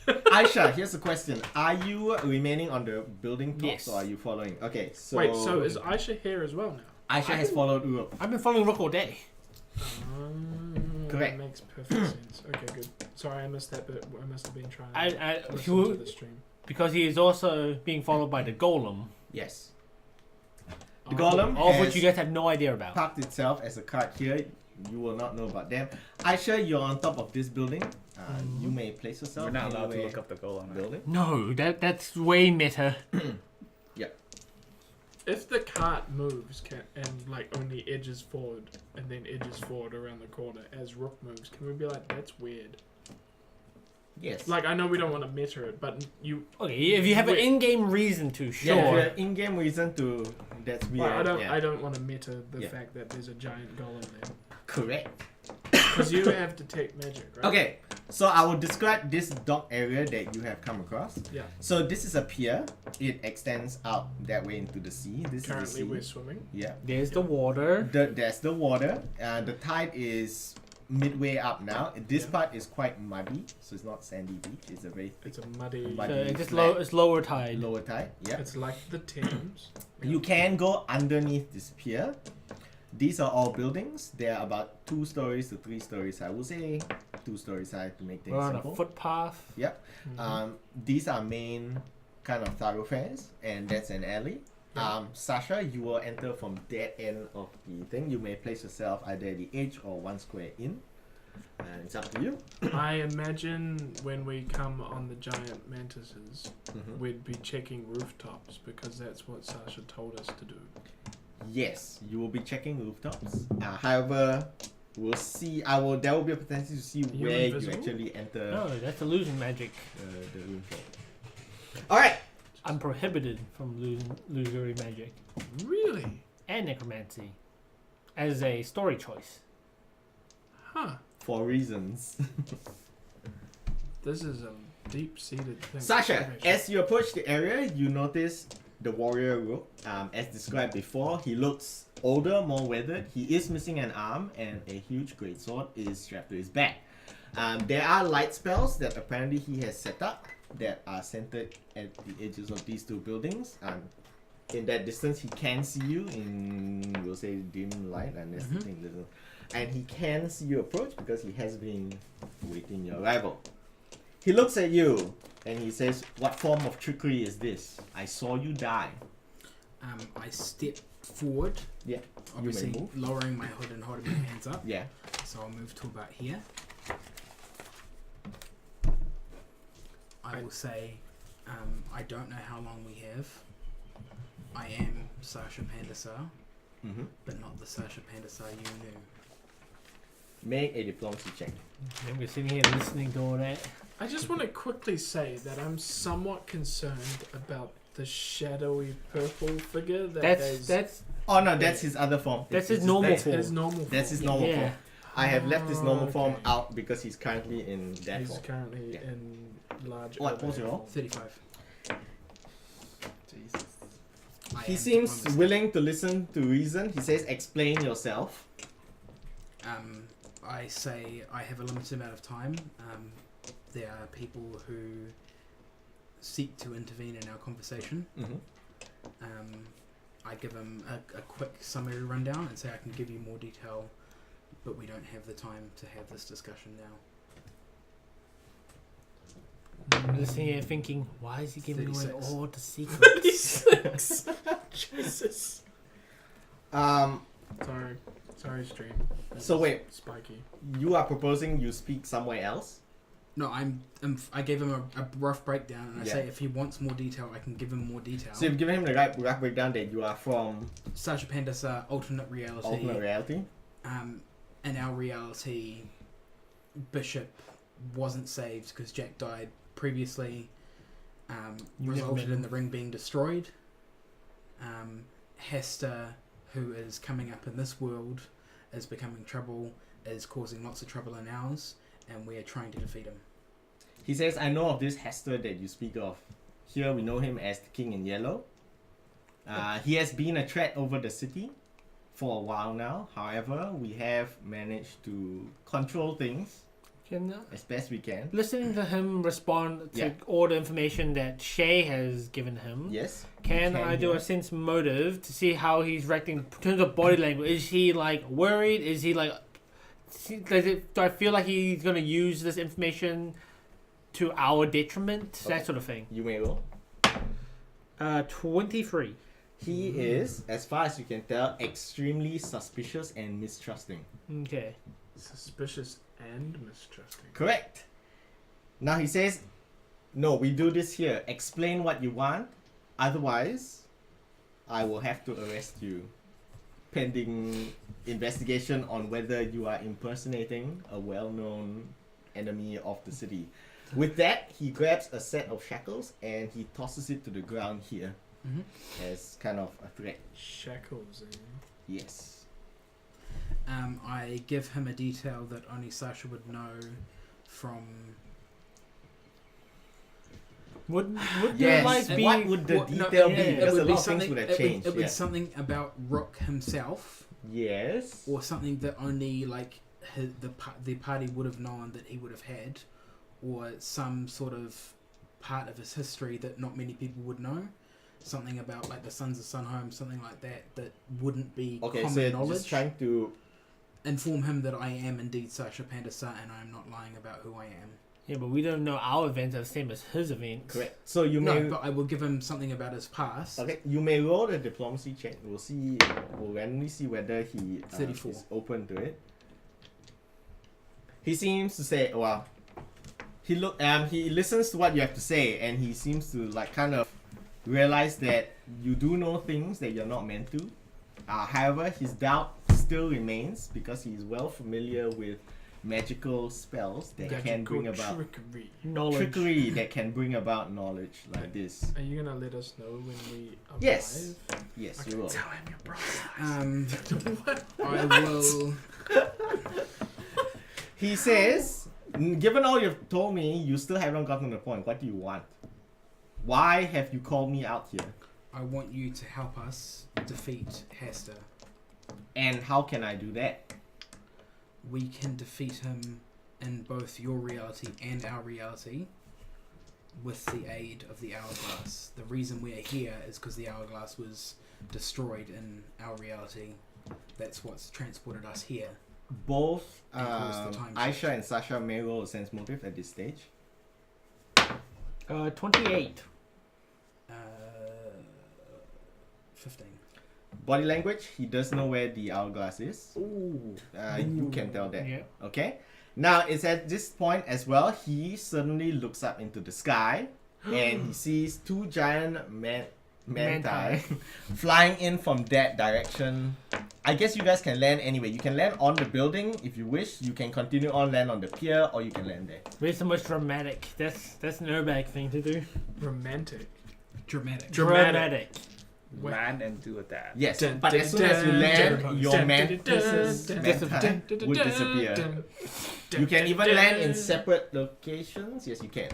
Aisha, here's the question: are you remaining on the building tops, Yes. or are you following? Okay, so Wait, so is Aisha here as well now? Aisha has followed Uruk. I've been following Rook all day. Correct. That makes perfect sense. Okay, good. Sorry, I missed that bit. I must have been trying to I listen he to will, the stream. because he is also being followed by the golem, Yes. The Oh, golem all of which has you guys have no idea about. parked itself as a card here. You will not know about them. Aisha, you're on top of this building. You may place yourself We're not allowed to anywhere look up the goal on that. building. No, that's way meta. If the cart moves and like only edges forward and then edges forward around the corner as Rook moves, can we be like, that's weird? Yes. Like, I know we don't want to meta it, but you. Okay, if you have an Wait. in-game reason to, Yeah, if sure. you have in-game reason to, that's weird. Well, yeah. I don't want to meta the Yeah. fact that there's a giant golem there. Correct. Because you have detect magic, right? Okay, so I will describe this dock area that you have come across. Yeah. So this is a pier. It extends out that way into the sea. This Currently, is the we're sea. swimming. Yeah. There's the water. There's the water. The tide is midway up now. This Yeah. part is quite muddy, so it's not sandy beach. It's a very thick It's a muddy. Muddy. So it's just flat. it's lower tide. lower tide. Yeah. It's like the Thames. You can go underneath this pier. These are all buildings. They are about 2 stories to 3 stories. I would say 2 stories high to make things We're on simple. a footpath. Mhm. These are main kind of thoroughfares, and that's an alley. Yeah. Sasha, you will enter from that end of the thing. You may place yourself either at the edge or 1 square in. And it's up to you. I imagine when we come on the giant mantises, Mhm. we'd be checking rooftops because that's what Sasha told us to do. Yes, you will be checking rooftops. However, we'll see. There will be a potential to see You where invisible? you actually enter No, that's illusion magic. the rooftop. All right. I'm prohibited from illusory magic Really? and necromancy as a story choice. Huh. For reasons. This is a deep-seated thing. Sasha, Okay. as you approach the area, you notice the warrior Rook. As described before, he looks older, more weathered. He is missing an arm, and a huge greatsword is strapped to his back. There are light spells that apparently he has set up that are centered at the edges of these 2 buildings. In that distance, he can see you in, we'll say, dim light, unless the thing doesn't. And he can see you approach because he has been waiting your arrival. He looks at you and he says, "What form of trickery is this? I saw you die." I step forward, Yeah. obviously You may move. lowering my hood and holding my hands up. Yeah. So I'll move to about here. I will say, I don't know how long we have. I am Sasha Pandasar, Mm-hmm. but not the Sasha Pandasar you knew. Make a diplomacy check. And we're sitting here listening to all that. I just want to quickly say that I'm somewhat concerned about the shadowy purple figure that That's Oh no, that's his other form. That's his This is- normal that's form. his normal That's his form. normal Yeah. form. I have left his normal form Okay. out because he's currently in that He's form. currently Yeah. in large. What was urban your roll? form. 35. Jesus. I He am seems diplomacy. willing to listen to reason. He says, "Explain yourself." I say I have a limited amount of time. There are people who seek to intervene in our conversation. Mm-hmm. I give him a quick summary rundown and say I can give you more detail, but we don't have the time to have this discussion now. I'm listening here thinking, why is he giving away 36. all the secrets? 36. Jesus. Sorry, stream. So wait. Spiky. You are proposing you speak somewhere else? No, I gave him a rough breakdown, and I Yeah. say if he wants more detail, I can give him more detail. So you've given him the right rough breakdown that you are from Sasha Pandasa, alternate reality. alternate reality. In our reality, Bishop wasn't saved because Jack died previously. You never Resulted met in him. the ring being destroyed. Hester, who is coming up in this world, is becoming trouble, is causing lots of trouble in ours, and we are trying to defeat him. He says, "I know of this Hester that you speak of. Here we know him as the King in Yellow. He has been a threat over the city for a while now. However, we have managed to control things Can, as best we can. listening to him respond to Yeah. all the information that Shay has given him, Yes. can I do hear. a sense motive to see how he's reacting in terms of body language? Is he like worried? Is he like? Do I feel like he's gonna use this information to our detriment? Okay. That sort of thing. You may roll. 23. He is, as far as you can tell, extremely suspicious and mistrusting. Okay. Suspicious and mistrusting. Correct. Now he says, "No, we do this here. Explain what you want. Otherwise, I will have to arrest you. Pending investigation on whether you are impersonating a well-known enemy of the city." With that, he grabs a set of shackles and he tosses it to the ground here as kind of a threat. Shackles. Eh? Yes. I give him a detail that only Sasha would know from... Would your Yes. life be? What would the What- no, detail yeah, be? it Because would a be lot of things something- would have it changed. It was yeah. something about Rook himself, Yes. or something that only like the party would have known that he would have had, or some sort of part of his history that not many people would know. Something about like the Sons of Sunhome, something like that wouldn't be Okay, common so you're knowledge. just trying to... Inform him that I am indeed Sasha Pandasa and I am not lying about who I am. Yeah, but we don't know our events are the same as his events. Correct. So you may... No, but I will give him something about his past. Okay, you may roll the diplomacy check. We'll see. We'll randomly see whether he 34. is open to it. He seems to say, well, he listens to what you have to say, and he seems to like kind of realize that you do know things that you're not meant to. However, his doubt still remains because he is well familiar with magical spells that can bring about trickery. Knowledge. trickery that can bring about knowledge like this. Are you gonna let us know when we arrive? Yes. Yes, Okay, you will. tell him your brother. What? I will. He says, "Given all you've told me, you still haven't gotten the point. What do you want? Why have you called me out here? I want you to help us defeat Hester. And how can I do that?" We can defeat him in both your reality and our reality with the aid of the hourglass. The reason we are here is because the hourglass was destroyed in our reality. That's what's transported us here. Both And cause the time Aisha and Sasha may roll a sense motive at this stage. 28. 15. Body language, he does know where the hourglass is. Ooh. You can tell that. Yeah. Okay. Now it's at this point as well. He suddenly looks up into the sky, and he sees two giant manti flying in from that direction. I guess you guys can land anyway. You can land on the building if you wish. You can continue on, land on the pier, or you can land there. Way so much dramatic. That's an airbag thing to do. Romantic. Dramatic. Dramatic. Land and do a dash. Yes, Dun, but dun, as soon as you dun, land, dun, your dun, mantis dun, manta would disappear. You can even land in separate locations. Yes, you can.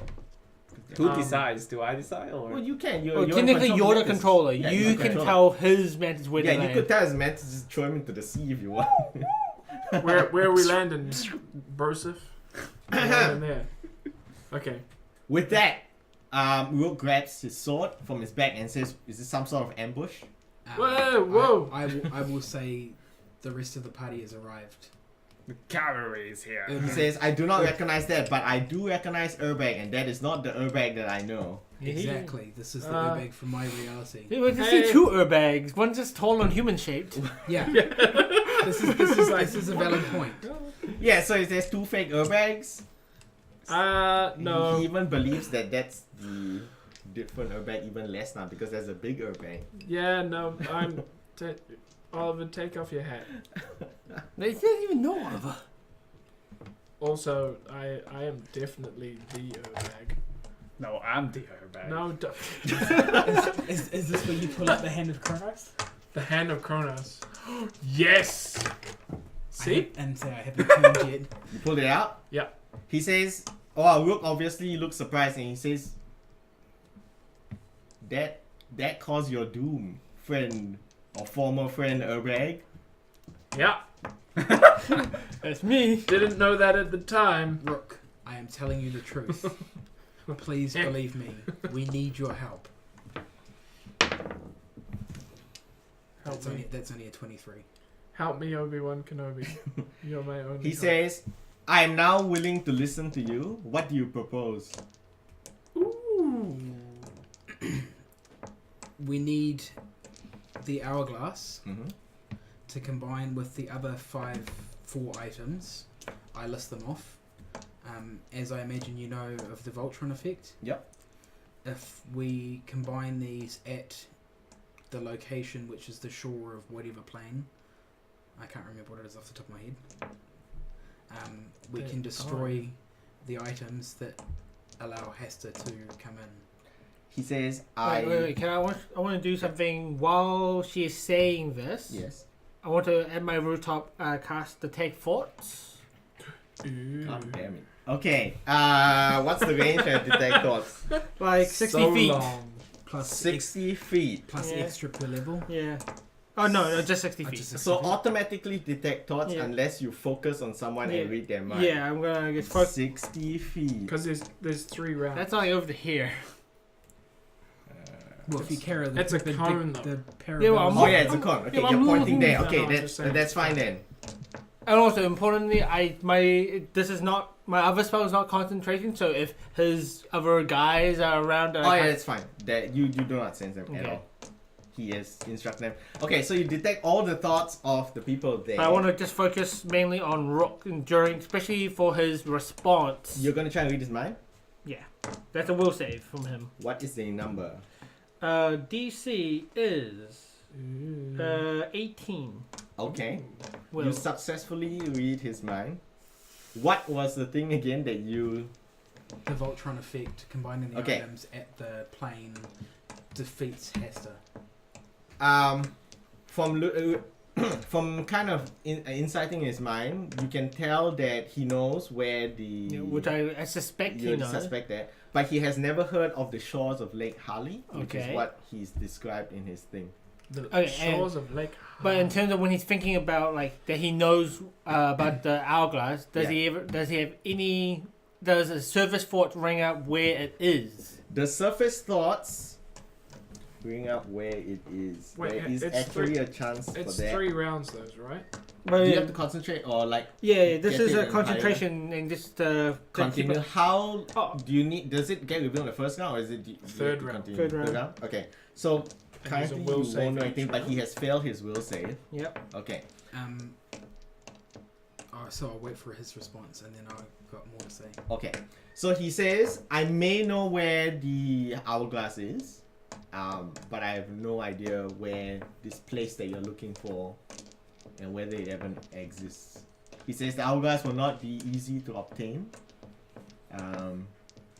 Who Um, decides? Do I decide or? Well, you can. You're, Well, you're in technically, control you're of the mantis. controller. Yeah, you you're the can controller. tell his mantis where Yeah, to you land. could tell his mantis just throw him into the sea if you want. Where are we landing, Broseph? We're landing there. Okay. With that, Rook grabs his sword from his back and says, "Is this some sort of ambush?" Whoa. I will say the rest of the party has arrived. The cavalry is here. He says, "I do not recognize that, but I do recognize Urbag, and that is not the Urbag that I know." Exactly. This is the Urbag from my reality. We can Hey. see two Urbags. One's just tall and human shaped. Yeah. This is a valid point. Yeah, so there's two fake Urbags. No. He even believes that that's the different Urbag even less now because there's a big Urbag. Yeah, no. Oliver, take off your hat. They didn't even know Oliver. Also, I am definitely the Urbag. No, I'm the airbag. No, Is this where you pull out the hand of Kronos? the hand of Kronos. Yes. See? And say I haven't turned yet. You pulled it out? Yeah. He says, "Oh, Rook obviously looks surprised," and he says, "That caused your doom, friend or former friend Urbag." Yeah. That's me. Didn't know that at the time. Rook, I am telling you the truth. Please believe me. We need your help. Help me. That's only a 23. Help me, Obi-Wan Kenobi. You're my only He hope. says, "I am now willing to listen to you. What do you propose?" Ooh. We need the hourglass Mm-hmm. to combine with the other 4 items. I list them off. As I imagine you know of the Voltron effect. Yep. If we combine these at the location, which is the shore of whatever plane, I can't remember what it is off the top of my head. We can destroy the items that allow Hester to come in. He says, Wait. Can I want to do something while she is saying this. Yes. I want to at my rooftop cast Detect Thoughts. God damn it. Okay. What's the range of detect thoughts? Like 60 so feet. long. Plus 60 feet. plus Yeah. extra per level. Yeah. Oh no, just 60 Oh, feet. just So automatically detect thoughts Yeah. unless you focus on someone and Yeah. read their mind. Yeah, I'm gonna get focused. 60 feet. Because there's 3 rounds. That's only over to here. Well, if you carry the It's a cone, though. the Yeah, well, I'm Oh yeah, it's a con. Okay, Yeah, you're I'm pointing there. moving. Okay, No, I'm just saying. that's fine then. And also, importantly, this is not my other spell is not concentration. So if his other guys are around, Oh yeah, that's fine. That you do not sense them at Okay. all. He is instructing them. Okay, so you detect all the thoughts of the people there. But I want to just focus mainly on Rook during, especially for his response. You're gonna try and read his mind. Yeah, that's a will save from him. What is the number? DC is 18. Okay. Will. You successfully read his mind. What was the thing again that you? The Voltron effect combining the Okay. items at the plane defeats Hester. From kind of inciting his mind, you can tell that he knows where the Yeah, which I suspect he you knows. suspect that, but he has never heard of the shores of Lake Harley, which is Okay. what he's described in his thing. The Okay, shores of Lake. But in terms of when he's thinking about like that, he knows about the hourglass. Does Yeah. he ever? Does he have any? Does a surface thought ring out where it is? The surface thoughts bring up where it is. Wait, there is it's actually a chance It's for that. 3 rounds, those, right? But, Do you have to concentrate or like yeah, this get is it a and concentration and just to keep continue? it- How Oh. do you need? Does it get revealed in the first round or is it do you Third have to round. continue? Third round. Okay, so And there's a currently will you save won't know each anything, but he round. has failed his will save. Yep. Okay. So I'll wait for his response and then I've got more to say. Okay. So he says, I may know where the hourglass is, but I have no idea where this place that you're looking for and whether it even exists. He says the hourglass will not be easy to obtain.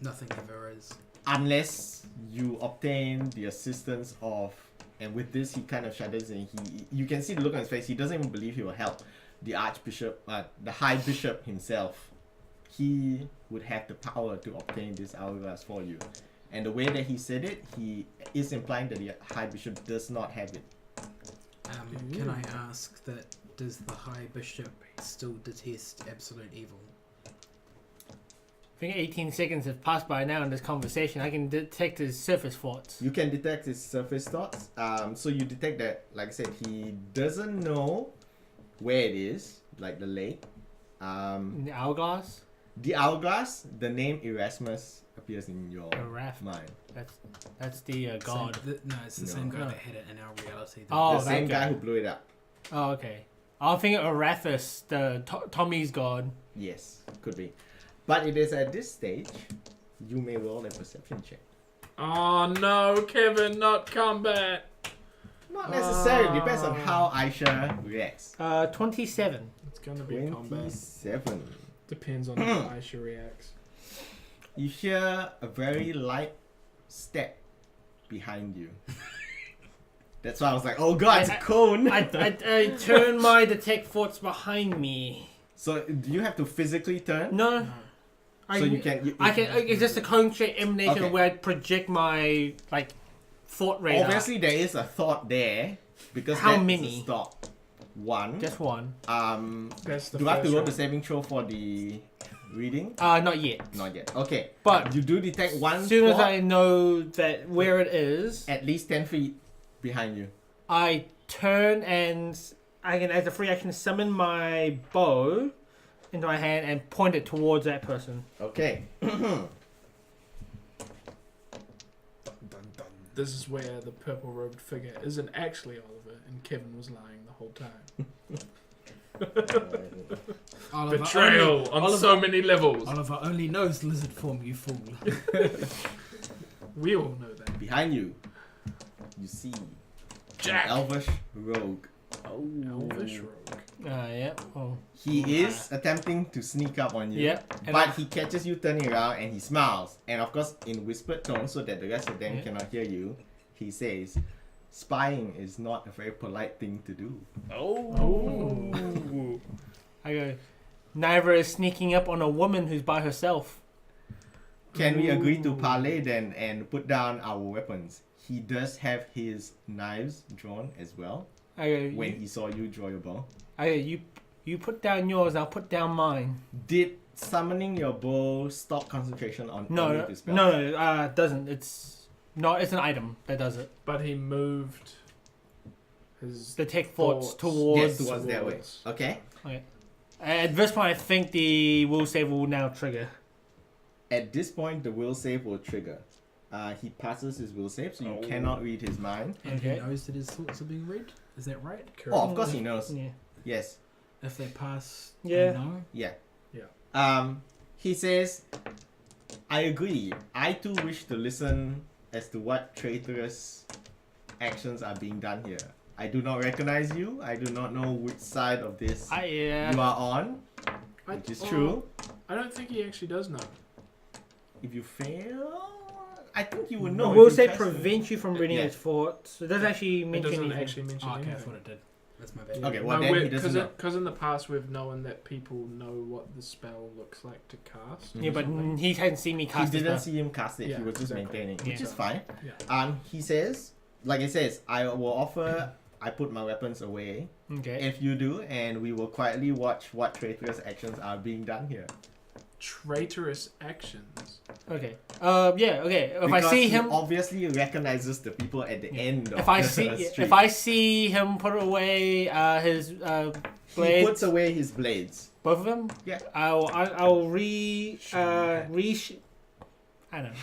Nothing ever is. unless you obtain the assistance of, and with this he kind of shudders and you can see the look on his face. He doesn't even believe he will help the Archbishop, the High Bishop himself. He would have the power to obtain this hourglass for you. And the way that he said it, he is implying that the High Bishop does not have it. Can I ask that, does the High Bishop still detest absolute evil? I think 18 seconds have passed by now in this conversation. I can detect his surface thoughts. You can detect his surface thoughts. So you detect that, like I said, he doesn't know where it is, like the lake. The hourglass? The hourglass, the name Erasmus appears in your Araf. mind. That's the god. No, it's the No. same guy No. that had it in our reality. Oh, The same that guy guy. who blew it up. Oh, okay. I was thinking Arathis, the Tommy's god. Yes, could be. But it is at this stage, you may roll a perception check. Oh no, Kevin, not combat. Not necessarily, depends on how Aisha reacts. 27. It's gonna be combat. 27. Depends on how Aisha reacts. You hear a very light step behind you. That's why I was like, oh god, it's a cone! I turn my detect thoughts behind me. So do you have to physically turn? No. So you can... I can. It's just a cone shape emanation Okay. where I project my thought radar. Obviously there is a thought there, because How that is many? a stop. One. Just one. That's the Do I have to first roll the round. saving throw for the reading? Not yet. Not yet. Okay. But You do detect one as soon as spot I know that where it is, at least 10 feet behind you. I turn and I can, as a free action, summon my bow into my hand and point it towards that person. Okay. This is where the purple robed figure isn't actually Oliver, and Kevin was lying the whole time. Oliver Betrayal on Oliver- so many levels. Oliver only knows lizard form, you fool. We all know that. Behind you, you see Jack. an elvish rogue. Elvish rogue. Yeah. Oh. He is attempting to sneak up on you. Yeah. And But he catches you turning around and he smiles. And of course, in whispered tones so that the rest of them Yeah. cannot hear you, he says, spying is not a very polite thing to do. Oh. I go. Neither is sneaking up on a woman who's by herself. Can we agree to parley then and put down our weapons? He does have his knives drawn as well I go. when he saw you draw your bow. I go. You put down yours. I'll put down mine. Did summoning your bow stop concentration on any of the spells? No. It doesn't. It's an item that does it. But he moved his Detect thoughts Thoughts. towards. Yes, towards that way. towards- Okay. At this point, I think the will save will now trigger. At this point, the will save will trigger. He passes his will save, so you cannot read his mind. And Okay. he knows that his thoughts are being read? Is that right? Correct. Oh, of course he knows. Yeah. Yes. If they pass, Yeah. they know? Yeah. Yeah. He says, I agree. I too wish to listen as to what traitorous actions are being done here. I do not recognize you. I do not know which side of this Yeah. you are on, which is true. I don't think he actually does know. If you fail, I think you would know. will if you say test prevent you from reading Yeah. his thoughts. It doesn't actually It mention doesn't anything. actually mention Oh, okay, I anything. thought it did. That's my bad. Okay, well then he doesn't know. Because in the past we've known that people know what the spell looks like to cast. Yeah, but Something. he hadn't seen me He cast it. didn't see him cast it. Yeah, he was just exactly. maintaining, which Yeah. is fine. Yeah. He says, like it says, I will offer. I put my weapons away. Okay. If you do, and we will quietly watch what traitorous actions are being done here. Traitorous actions. Okay. Yeah. Okay. If I Because see he him, obviously recognizes the people at the end of if I the see, street. if I see him put away his he blades, puts away his blades. both of them. Yeah. I'll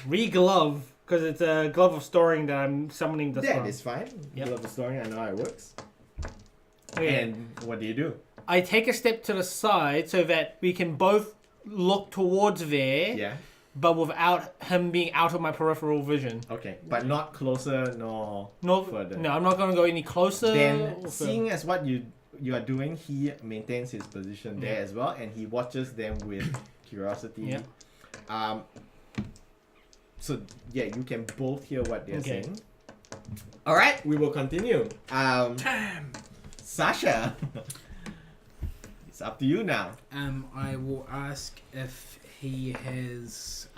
re-glove because it's a glove of storing that I'm summoning this That from. is fine. Yep. You love the story. I know how it works. Okay. And what do you do? I take a step to the side so that we can both look towards there, Yeah. but without him being out of my peripheral vision. Okay. But not closer nor further. No, I'm not going to go any closer. Then, or further. seeing as what you are doing, he maintains his position there Yeah. as well, and he watches them with curiosity. Yeah. So yeah, you can both hear what they're Okay. saying. All right, we will continue. Damn. Sasha, it's up to you now. I will ask if he has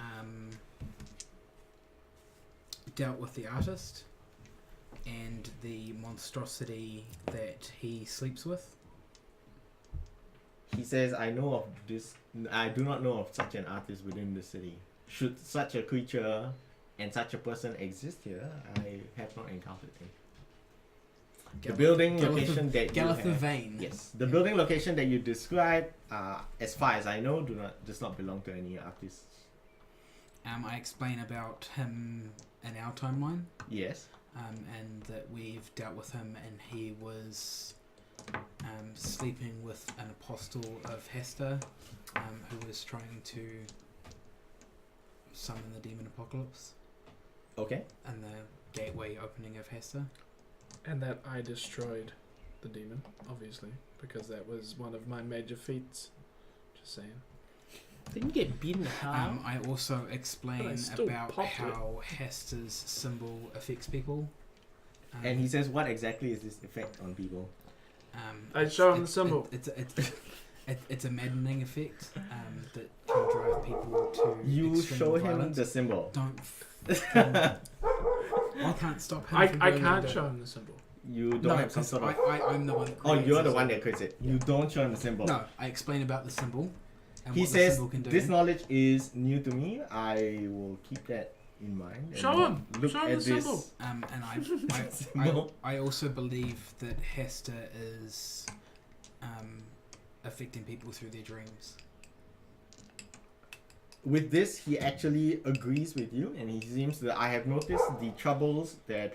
dealt with the artist and the monstrosity that he sleeps with. He says, "I know of this. I do not know of such an artist within the city. Should such a creature and such a person exist here, I have not encountered him." The building location that you Galith the have, Vane. yes, the building location that you described, as far as I know, does not belong to any artists. I explain about him in our timeline, Yes. and that we've dealt with him, and he was sleeping with an apostle of Hester, who was trying to summon the demon apocalypse Okay. and the gateway opening of Hester. And that I destroyed the demon, obviously, because that was one of my major feats. Just saying. Didn't you get beaten down? I also But I explain still about popped it. how Hester's symbol affects people. And he says, "What exactly is this effect on people?" I show him the symbol. It's a maddening effect that can drive people to You extreme show him violence. the symbol. Don't. I can't stop him. I from doing can't that. show him the symbol. You don't No, have some 'cause sort of. I'm the one that Oh, creates you're the it. one that creates it. You don't show him the symbol. No, I explain about the symbol. And He what the says, symbol can do. "This knowledge is new to me. I will keep that in mind." and Show him. Look Show him at the this. symbol. And Symbol. I also believe that Hester is affecting people through their dreams. With this, he actually agrees with you, and he seems that I have noticed the troubles that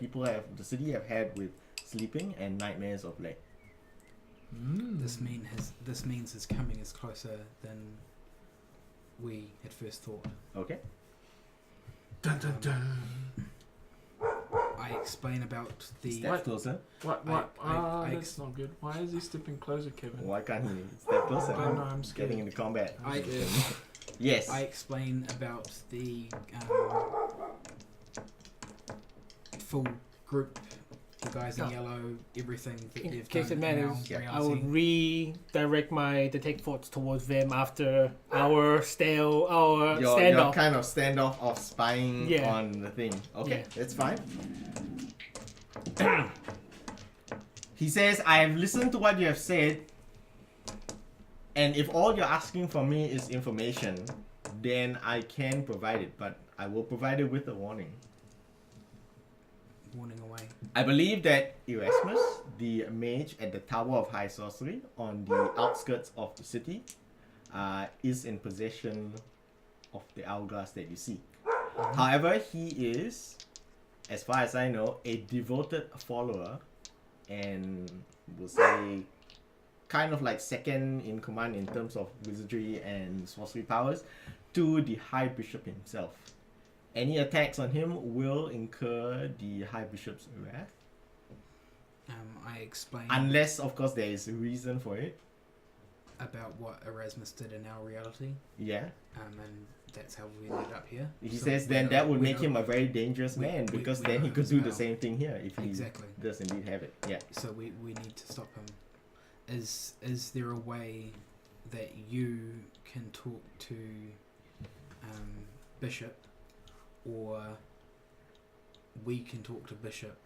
the city have had with sleeping and nightmares of late. This means his coming is closer than we had first thought. Okay. Dun, dun, dun. I explain about the. Step closer. What? That's not good. Why is he stepping closer, Kevin? Why can't he step closer? I don't know, I'm scared. Getting into combat. I, Yes. I explain about the full group, the guys in Yeah. yellow, everything that In they've case done it in matters, our Yeah. I would reality. redirect my detect thoughts towards them after our your standoff. kind of standoff of spying Yeah. on the thing. Okay, Yeah. that's fine. He says, "I have listened to what you have said, and if all you're asking from me is information, then I can provide it, but I will provide it with a warning. Warning away. I believe that Erasmus, the mage at the Tower of High Sorcery on the outskirts of the city, is in possession of the hourglass that you seek. However, he is, as far as I know, a devoted follower and we'll say kind of like second in command in terms of wizardry and sorcery powers to the High Bishop himself. Any attacks on him will incur the High Bishop's wrath. I explain Unless, of course, there is a reason for it. about what Erasmus did in our reality, Yeah. and that's how we ended up here. He So says we then know- that would we make know- him a very dangerous we- man we- because we then know he him could as do the well. same thing here if he Exactly. does indeed have it. Yeah. So we need to stop him. Is there a way that you can talk to Bishop, or we can talk to Bishop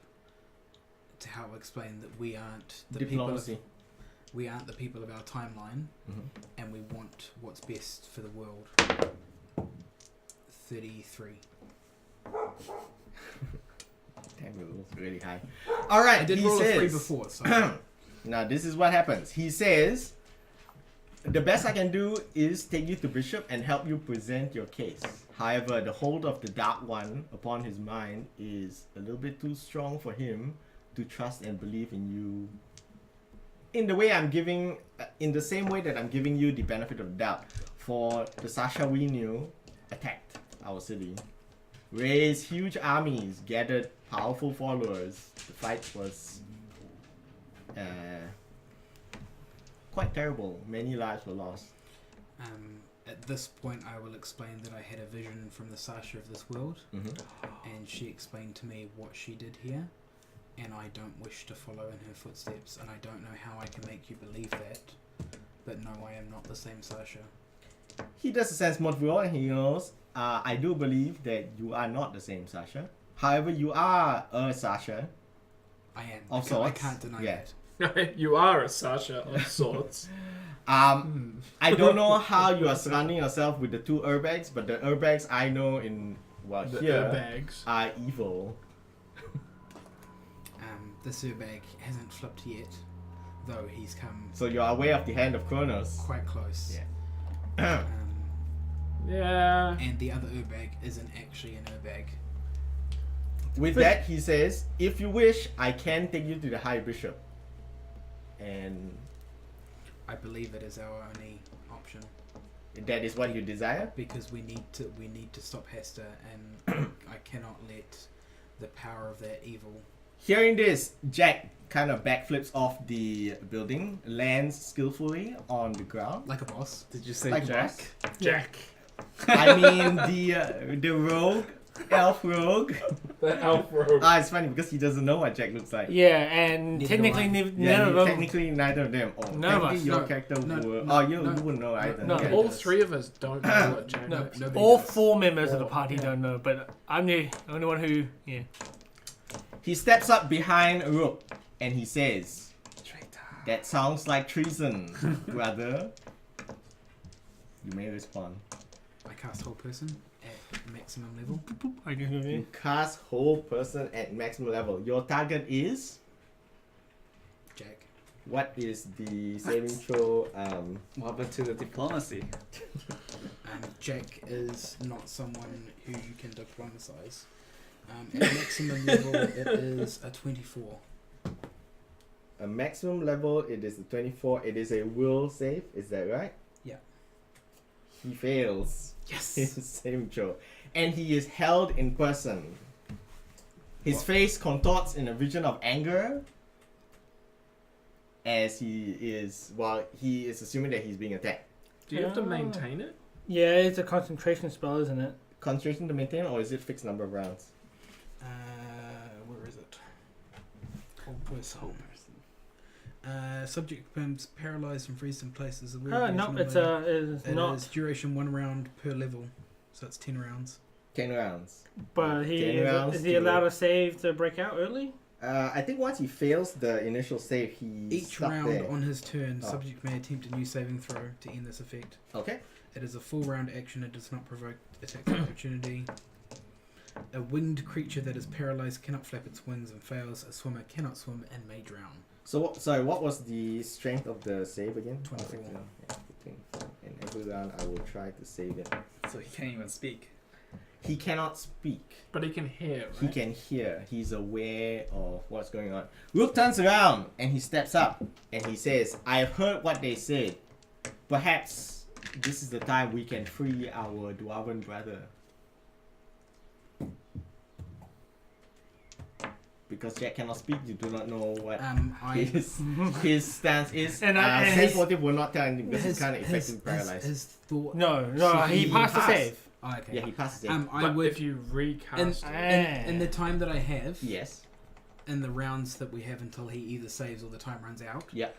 to help explain that we aren't the Diplomacy. people we aren't the people of our timeline, Mhm. and we want what's best for the world. 33. Damn, it was really high. All right. I did he roll a 3 says, before, so Now this is what happens. He says, "The best I can do is take you to Bishop and help you present your case. However, the hold of the Dark One upon his mind is a little bit too strong for him to trust and believe in you. In the same way that I'm giving you the benefit of the doubt. For the Sasha we knew attacked our city, raised huge armies, gathered powerful followers. The fight was quite terrible. Many lives were lost. At this point, I will explain that I had a vision from the Sasha of this world, Mm-hmm. and she explained to me what she did here, and I don't wish to follow in her footsteps, and I don't know how I can make you believe that, but no, I am not the same Sasha. He does a sense motive roll and he goes, I do believe that you are not the same Sasha. However, you are a Sasha. I am. Of I sorts, can't deny yeah. that. You are a Sasha of sorts. I don't know how you are surrounding yourself with the two Urbegs, but the Urbegs I know in The here bags. are evil. The Surbag hasn't flipped yet, though he's come So you are aware of the hand of Kronos. quite close. Yeah. Yeah. And the other Urbag isn't actually an Urbag. With that, he says, if you wish, I can take you to the High Bishop. And I believe it is our only option that is what you desire? because we need to stop Hester, and I cannot let the power of that evil. Hearing this, Jack kind of backflips off the building, lands skillfully on the ground. Like a boss. Did you say Like Jack? Jack. I mean the rogue, elf rogue. The elf rogue. It's funny because he doesn't know what Jack looks like. Yeah, and Neither technically do I. none of them. Technically neither of them. Oh, None of technically us. your No, character no, would. no, you no, wouldn't know either. no. Okay. All three of us don't know what Jack No, looks nobody All does. 4 members of the Four, party yeah. don't know, but I'm the only one who. Yeah. He steps up behind Rook and he says, "That sounds like treason, brother." You may respond. I cast whole person at maximum level. I guess it You is. cast whole person at maximum level. Your target is. Jack. What is the saving throw? What happened to the diplomacy? Jack is not someone who you can diplomatize. At maximum level, it is a 24. A maximum level, it is a 24. It is a will save. Is that right? Yeah. He fails Yes. his saving throw, and he is held in person. His face contorts in a vision of anger, as he is assuming that he's being attacked. Do you have to Ah. maintain it? Yeah, it's a concentration spell, isn't it? Concentration to maintain, or is it fixed number of rounds? Where is it? Whole person. Subject becomes paralyzed and freezes in place as a weird. No, it's It not. is duration 1 round per level, so it's 10 rounds. 10 rounds. But he 10 rounds is he to- allowed to save to break out early? I think once he fails the initial save, he's Each stuck round there. on his turn, Oh. subject may attempt a new saving throw to end this effect. Okay. It is a full round action. It does not provoke attacks of opportunity. A winged creature that is paralyzed cannot flap its wings and fails. A swimmer cannot swim and may drown. So, sorry, what was the strength of the save again? 24. Yeah, 24. And every round I will try to save it. So he can't even speak. He cannot speak. But he can hear, right? He can hear. He's aware of what's going on. Rook turns around and he steps up and he says, "I have heard what they said. Perhaps this is the time we can free our Dwarven brother." Because Jack cannot speak, you do not know what his stance is. And Sense his- motive will not tell anything because he's kind of effectively paralyzed. His thought. No, he He passed the passed. save. Oh, okay. Yeah, he passes it. I But would. if you recast it, In the time that I have, Yes. in the rounds that we have until he either saves or the time runs out, Yeah.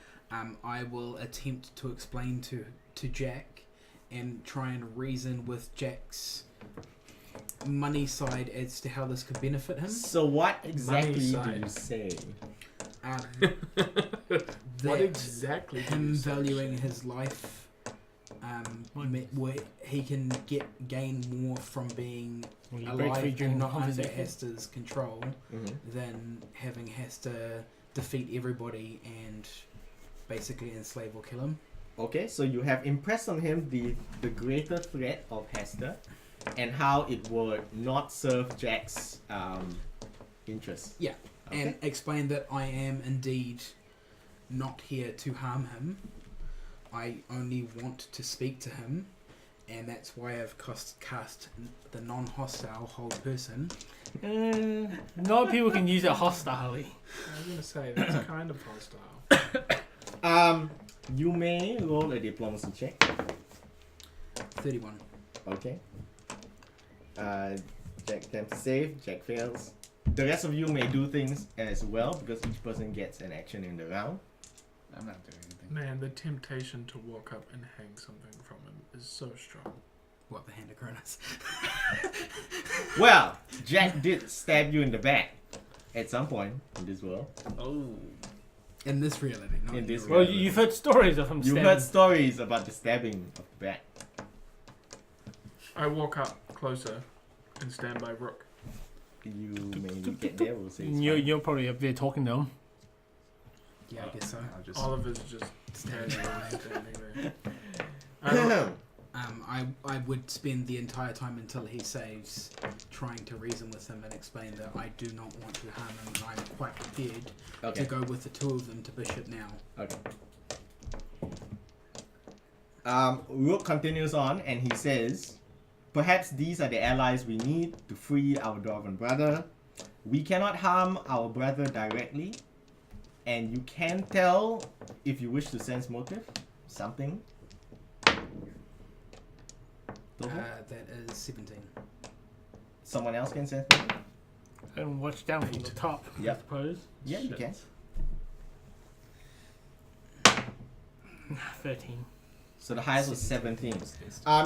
I will attempt to explain to Jack and try and reason with Jack's money side as to how this could benefit him. So what exactly do side. you say? what That exactly do him you say? valuing his life, where he can gain more from being Well, you break free alive during and the not under conversation. Hester's control than having Hester defeat everybody and basically enslave or kill him. Okay, so you have impressed on him the greater threat of Hester and how it would not serve Jack's interests. Yeah, Okay. and explain that I am indeed not here to harm him. I only want to speak to him, and that's why I've cast the non-hostile whole person. Not people can use it hostilely. I was going to say, that's kind of hostile. You may roll a diplomacy check. 31. Okay. Jack attempts to save. Jack fails. The rest of you may do things as well because each person gets an action in the round. I'm not doing anything. Man, the temptation to walk up and hang something from him is so strong. What, the Hand of Cronus? Well, Jack did stab you in the back at some point in this world. Oh. In this reality, not In this your Well, reality. you've heard stories of him You stabbing. heard stories about the stabbing of the back. I walk up closer and stand by Rook. You may get there. We'll say. it's You're, fine. you're probably up there talking to him. Yeah, I guess so. I'll just. Oliver's just standing there. I would spend the entire time until he saves trying to reason with him and explain that I do not want to harm him and I'm quite prepared to Okay. go with the two of them to Bishop now. Okay. Rook continues on and he says, "Perhaps these are the allies we need to free our dwarven brother. We cannot harm our brother directly, and you can tell if you wish to sense motive, something." Tohu? That is 17. Someone else can sense motive? And watch down from the top, I Yep. suppose. Yeah, you can. 13. So the highest was 17.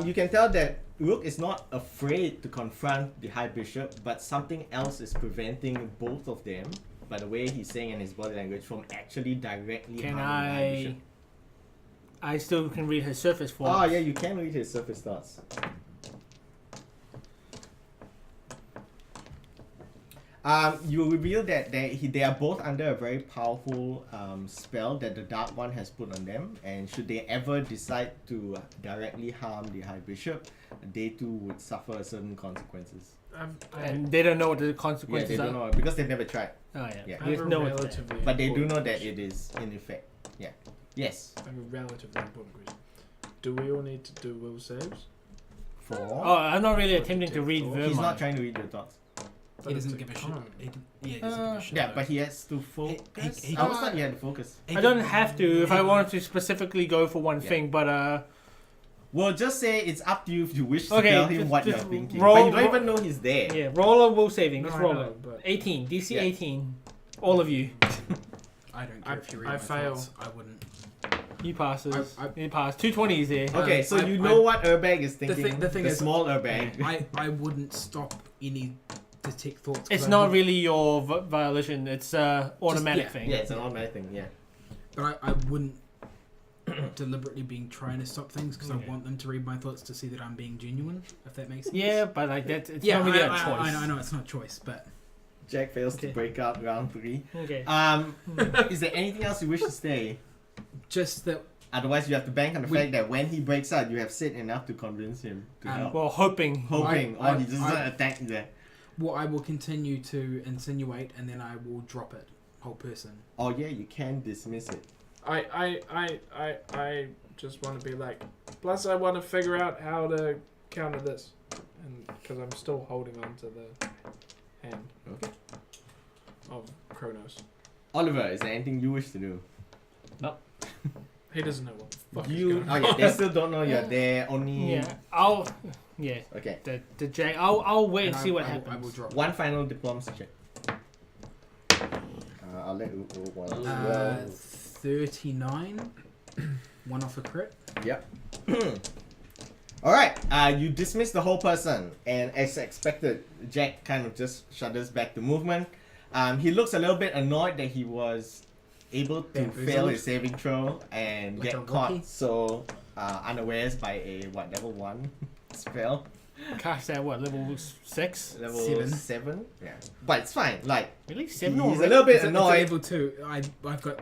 You can tell that Rook is not afraid to confront the High Bishop, but something else is preventing both of them, by the way he's saying in his body language, from actually directly Can harming the High Bishop. I still can read his surface form. Oh yeah, you can read his surface thoughts. You reveal that they are both under a very powerful spell that the Dark One has put on them, and should they ever decide to directly harm the High Bishop, they too would suffer certain consequences. And they don't know what the Yeah, consequences they don't are. know because they've never tried, Oh, yeah. Yeah. I They have a know it's there. relatively but they do know important that question. it is in effect. Yeah. Yes. I have a relatively important question. Do we all need to do will saves? For Oh, I'm not really attempting to read He's verbal. he's not trying to read your thoughts. He doesn't give a shit. He doesn't give a shit. Yeah, about but it. he has to focus. he I was does- not he had to focus. He I don't can- have to if he I can- wanted to specifically go for one Yeah. thing, but Well, just say it's up to you if you wish to Okay, tell him just- what you're just thinking. roll- But you don't roll- even know he's there. yeah, roll a will saving. No, Let's I roll know, it. but 18, DC Yeah. 18. All of you. I don't care I- if you read I my fail. thoughts. I wouldn't. He passes. I- He passed. 220s there. Okay, so I- you I- know what Urbag is thinking. the thing is- small Urbag. I wouldn't stop any detect thoughts. 'cause It's I not would- really your violation. It's automatic yeah. thing. Yeah, it's an automatic thing. Yeah. But I wouldn't deliberately being trying to stop things because I Okay. want them to read my thoughts to see that I'm being genuine. If that makes sense. Yeah, but like that, it's Yeah, not really a I choice. know it's not a choice, but Jack fails Okay. to break out round 3. Okay. Is there anything else you wish to say? just that Otherwise, you have to bank on the We- fact that when he breaks out, you have said enough to convince him to help. Well, hoping. Hoping, I- he doesn't I- attack there. what I will continue to insinuate, and then I will drop it, whole person. Oh yeah, you can dismiss it. I just want to be like. Plus, I want to figure out how to counter this, and because I'm still holding on to the hand Okay. of Kronos. Oliver, is there anything you wish to do? He doesn't know what the fuck is You, going oh on. yeah, they still don't know you're there. Only Yeah, I'll. Yeah, okay. the Jack. I'll wait and see what I happens. will drop. One final diplomacy check. I'll let you roll one as well. 39. One off a crit. Yep. Alright, you dismiss the whole person, and as expected, Jack kind of just shudders back to movement. He looks a little bit annoyed that he was able to Bamboozled. fail his saving throw and Like a get caught rookie. so unawares by a level 1 spell. Cast at what level 6? Level Seven. 7. Yeah. But it's fine, like, Really he's 7 a already? little bit It's a annoyed. level 2. I've got,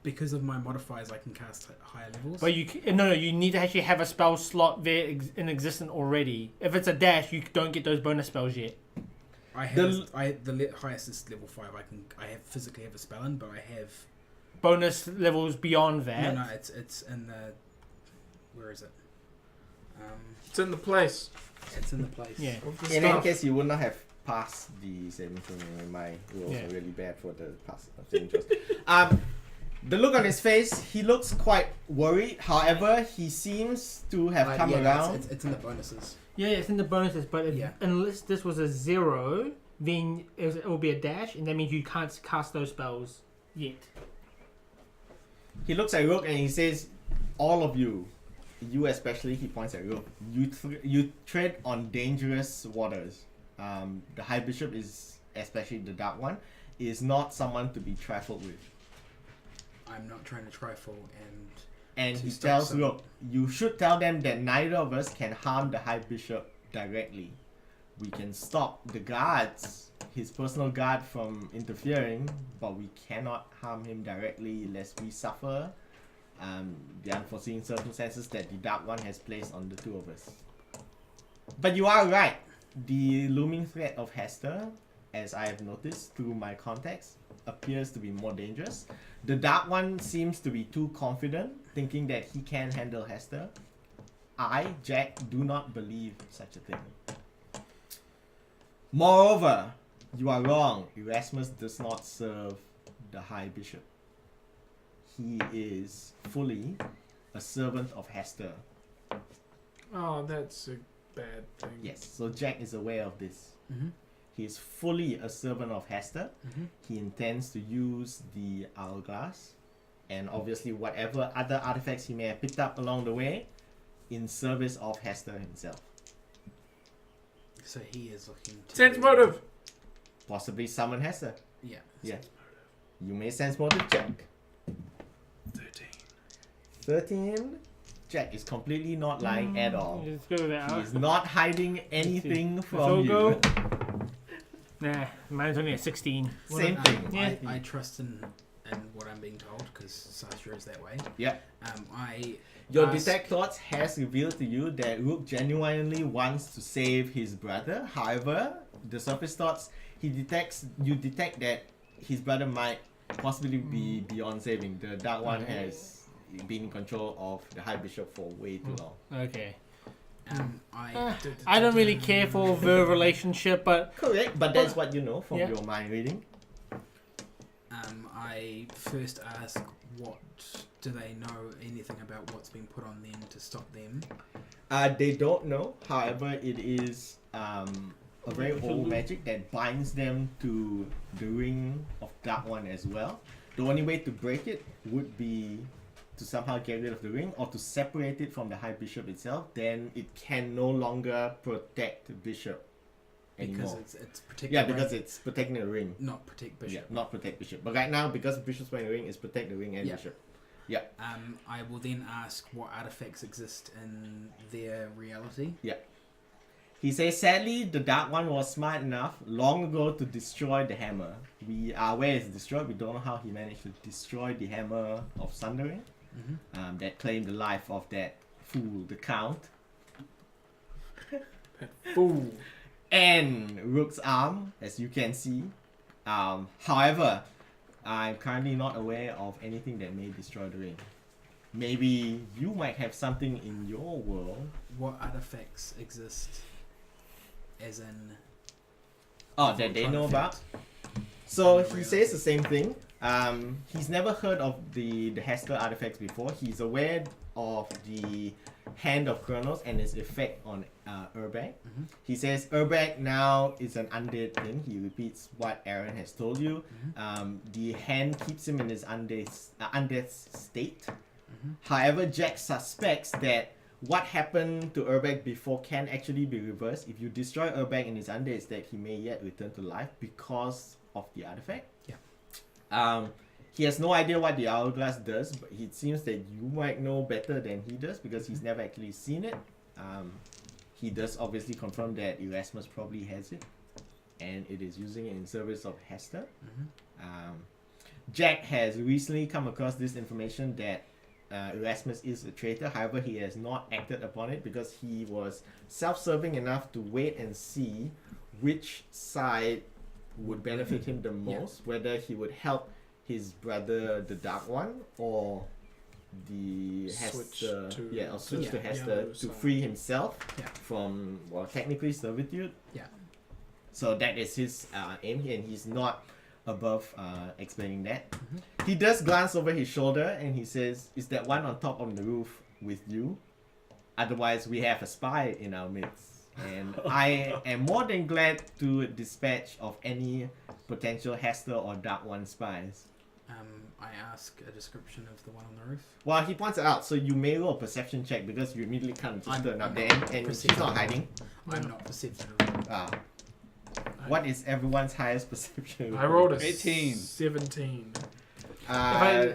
because of my modifiers, I can cast higher levels. But no, you need to actually have a spell slot there in existence already. If it's a dash, you don't get those bonus spells yet. I have the highest is level 5. I have physically have a spell in, but I have Bonus levels beyond that. no. It's in the where is it? It's in the place. It's in the place. Yeah. Of the In any stuff. case, you would not have passed the saving throw. My rolls Yeah. are really bad for the pass saving throws. The look on his face, he looks quite worried. However, he seems to have come around. It's in the bonuses. Yeah, it's in the bonuses, but if, Yeah. unless this was a 0, then it will be a dash, and that means you can't cast those spells yet. He looks at Rook and he says, all of you especially, he points at Rook, you tread on dangerous waters. The High Bishop is, especially the Dark One, is not someone to be trifled with. I'm not trying to trifle And To he stop tells someone. Rook, you should tell them that neither of us can harm the High Bishop directly. We can stop the guards, his personal guard, from interfering, but we cannot harm him directly lest we suffer the unforeseen circumstances that the Dark One has placed on the two of us. But you are right. The looming threat of Hester, as I have noticed through my contacts, appears to be more dangerous. The Dark One seems to be too confident, thinking that he can handle Hester. I, Jack, do not believe such a thing. Moreover, you are wrong. Erasmus does not serve the High Bishop. He is fully a servant of Hester. Oh, that's a bad thing. Yes, so Jack is aware of this. Mm-hmm. He is fully a servant of Hester. Mm-hmm. He intends to use the hourglass and obviously whatever other artifacts he may have picked up along the way in service of Hester himself. So he is looking to Sense motive. Possibly summon Hester. Yeah. Yeah. You may sense motive, Jack. 13. Jack is completely not lying at all. Let's go with He that. is not hiding anything Let's from all you. go. Nah, mine's only a 16. Same thing. Yeah. I trust in what I'm being told because Sasha is that way. Yeah. I Your ask- detect thoughts has revealed to you that Rook genuinely wants to save his brother. However, the surface thoughts, you detect that his brother might possibly be beyond saving. The Dark One has been in control of the High Bishop for way too long. Okay. I I don't really care for the relationship, but Correct, but that's what you know from Yeah. your mind reading. I first ask what do they know anything about what's been put on them to stop them? They don't know. However, it is a very old magic that binds them to the ring of Dark One as well. The only way to break it would be to somehow get rid of the ring or to separate it from the High Bishop itself. Then it can no longer protect the Bishop anymore. Because it's protecting. Yeah, because it's protecting the ring. not protect Bishop. Yeah, not protect Bishop. But right now, because Bishop's wearing the ring, it's protect the ring and Yeah. Bishop. I will then ask what artifacts exist in their reality. He says, sadly, the Dark One was smart enough long ago to destroy the hammer. We are aware it's destroyed. We don't know how he managed to destroy the hammer of Sundering Mm-hmm. that claimed the life of that fool, the Count. Fool. And Rook's arm, as you can see. However, I'm currently not aware of anything that may destroy the ring. Maybe you might have something in your world. What artifacts exist? As in. Oh, that they know about. So he Reality. says the same thing. He's never heard of the Hester artifacts before. He's aware of the Hand of Chronos and its effect on Urbag. Mhm. He says Urbag now is an undead thing. He repeats what Aaron has told you. Mhm. The hand keeps him in his undead state. Mhm. However, Jack suspects that what happened to Urbag before can actually be reversed. If you destroy Urbag in his undead state, he may yet return to life because of the artifact. Yeah. He has no idea what the hourglass does, but it seems that you might know better than he does because he's never actually seen it. He does obviously confirm that Erasmus probably has it, and it is using it in service of Hester. Mhm. Jack has recently come across this information that Erasmus is a traitor. However, he has not acted upon it because he was self-serving enough to wait and see which side would benefit him the most, whether he would help his brother, the Dark One, or the Switch Hester, to- or switch yeah, to yeah, Hester to side. free himself Yeah. from, well, technically servitude. Yeah. So that is his aim, and he's not above explaining that. He does glance over his shoulder and he says, "Is that one on top of the roof with you? Otherwise, we have a spy in our midst. And I am more than glad to dispatch of any potential Hester or Dark One spies." I ask a description of the one on the roof. Well, he points it out, so you may roll a perception check because you immediately kind of just turn up there and she's not hiding. I'm not perceptive of it. What is everyone's highest perception? I rolled a 18. 17. I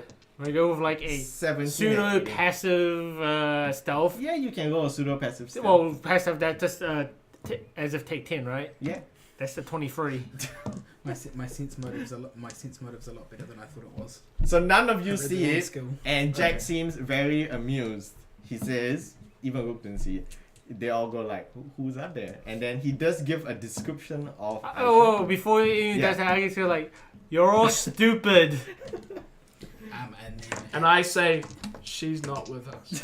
go with like a 17. pseudo passive stealth. Yeah, you can roll a pseudo passive. Well, passive that just as if take 10, right? Yeah. That's the 23. My sense motive's a lot better than I thought it was. So none of you I read the see wrong it, skill. and Jack Okay. seems very amused. He says, even Rook didn't see it. They all go like, who's up there? And then he does give a description of. Oh, before you even Yeah. does that, I just feel like, you're all stupid. And then And I say, she's not with us.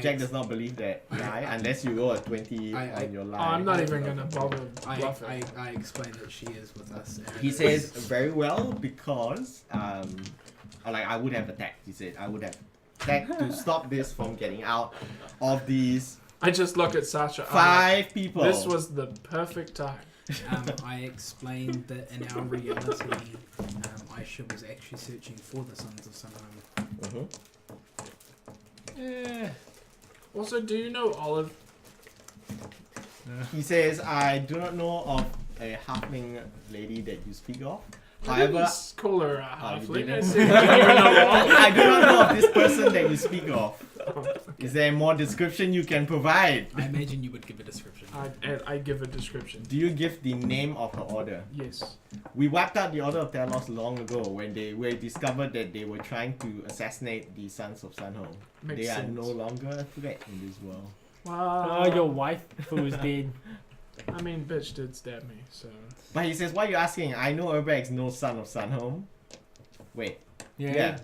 Jack does not believe that lie unless you roll a 20 I- on your Oh, lie. I'm not even going to bother bluffing. I explain that she is with us. and He it says is- very well because like I would have attacked. He said I would have attacked to stop this from getting out of these I just look at Sasha. I'm 5 people. like, this was the perfect time. I explained that in our reality, Aisha was actually searching for the Sons of Sunhome. Mhm. Also, do you know Olive? He says I do not know of a halfling lady that you speak of. I However, didn't call her a you halfling. I didn't? said, do you know Olive? I do not know of this person that you speak of. Is there more description you can provide? I imagine you would give a description. I give a description. Do you give the name of her order? Yes. We wiped out the Order of Talos long ago when they were discovered that they were trying to assassinate the Sons of Sunhome. Makes They are sense. no longer a threat in this world. Wow. Oh, your wife who is dead. I mean, bitch did stab me, so. But he says, why are you asking? I know Urbex's no Son of Sunhome. Wait. Yeah.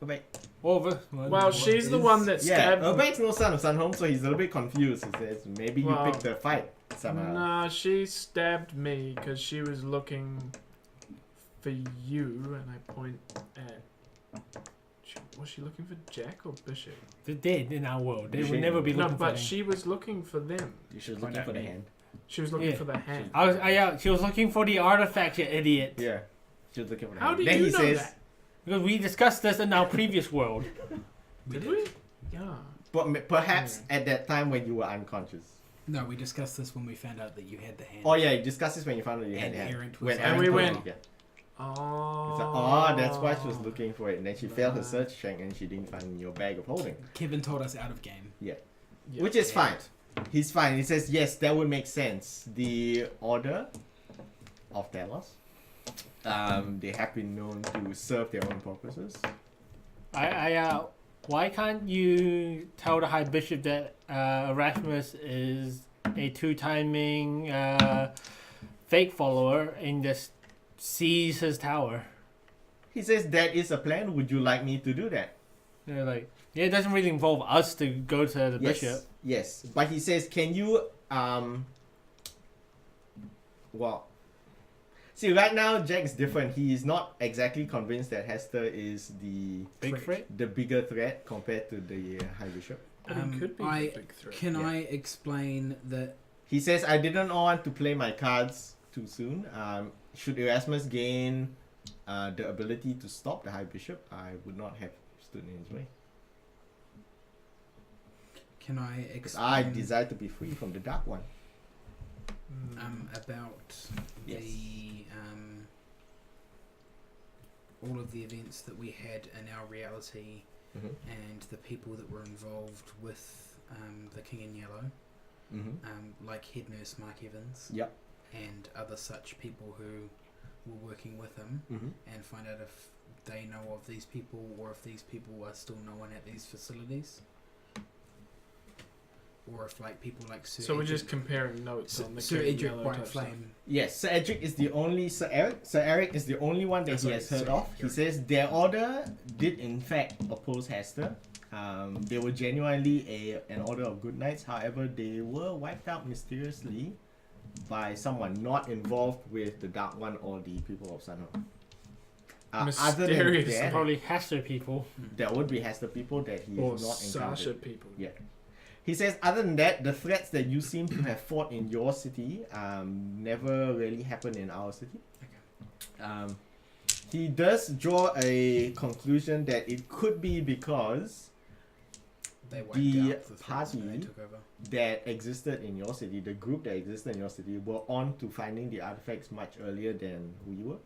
Go back. Over. Well, she's the is- one that Yeah, stabbed me. Urbex's no Son of Sunhome, so he's a little bit confused. He says, maybe you Well, picked the fight somehow. Nah, she stabbed me because she was looking for you, and I point at. Was she looking for Jack or Bishop? They're dead in our world. They She- would never be No, looking for but them. she was looking for them. She was looking for the hand. She was looking Yeah. for the hand. Yeah, she was looking for the artifact, you idiot. Yeah. She was looking for the How hand. do Then you he know says, that? Because we discussed this in our previous world. Did we? Yeah. but perhaps at that time when you were unconscious. No, we discussed this when we found out that you had the hand. Oh yeah, you discussed this when you found out you had And the hand. Errant was When like- And we Errant went- told you, yeah. Oh. It's like, oh, that's why she was looking for it. And then she failed her search check and she didn't find your bag of holding. Kevin told us out of game. Yeah. Which is fine. He's fine. He says, yes, that would make sense. The Order of Talos, they have been known to serve their own purposes. Why can't you tell the High Bishop that Erasmus is a two-timing fake follower and just seize his tower? He says, that is a plan. Would you like me to do that? They're like, yeah, it doesn't really involve us to go to the Yes. bishop. Yes. But he says, can you, well, see, right now, Jack's different. He is not exactly convinced that Hester is the Big threat? bigger threat compared to the High Bishop. But it could be I- a big threat. Can Yeah. I explain that? He says, I didn't want to play my cards too soon. Should Erasmus gain the ability to stop the High Bishop, I would not have stood in his way. Can I Because I explain desire to be free from the Dark One. about Yes. the all of the events that we had in our reality Mm-hmm. and the people that were involved with the King in Yellow, Mm-hmm. like head nurse Mark Evans Yep. and other such people who were working with him, Mm-hmm. and find out if they know of these people or if these people are still known at these facilities, or if like people like Sir So we're Edric- just comparing notes Sir, on the Sir King Edric Yellow White type stuff. Flame. Yes, Sir Edric is the only Sir Eric is the only one that he Sorry, has heard Sir of. He Eric. says their order did in fact oppose Hester. They were genuinely an order of good knights. However, they were wiped out mysteriously by someone not involved with the Dark One or the people of Sunhawk. Other than Mysterious. that, Probably Hester people. there would be Hester people that he Or has not encountered. Sasha people. Yeah. He says, other than that, the threats that you seem to have fought in your city never really happened in our city. He does draw a conclusion that it could be because They wiped The out the threats when they party- took over. that existed in your city, the group that existed in your city, were on to finding the artifacts much earlier than we were.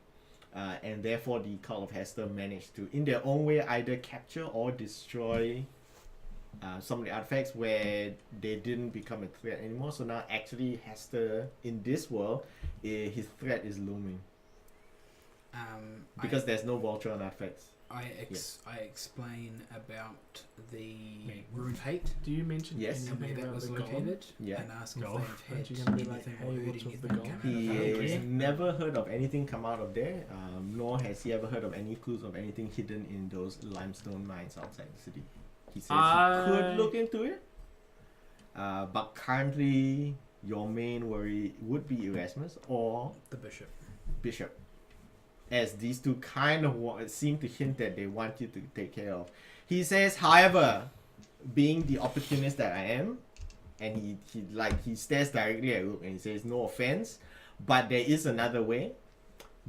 And therefore, the Cult of Hester managed to, in their own way, either capture or destroy some of the artifacts where they didn't become a threat anymore. So now, actually, Hester in this world, his threat is looming because there's no Voltron artifacts. I explain about the rune hate Do you mention Yes. and where anything that about was the golem? located, Yeah. and ask No. if they've Aren't had you gonna be like, anything hey, or heard what's with anything the come golem? out He of has it. never heard of anything come out of there, nor has he ever heard of any clues of anything hidden in those limestone mines outside the city. He says he could look into it, but currently your main worry would be Erasmus or The bishop. Bishop, as these two kind of seem to hint that they want you to take care of. He says, however, being the opportunist that I am, and he stares directly at Rook and he says, no offense, but there is another way.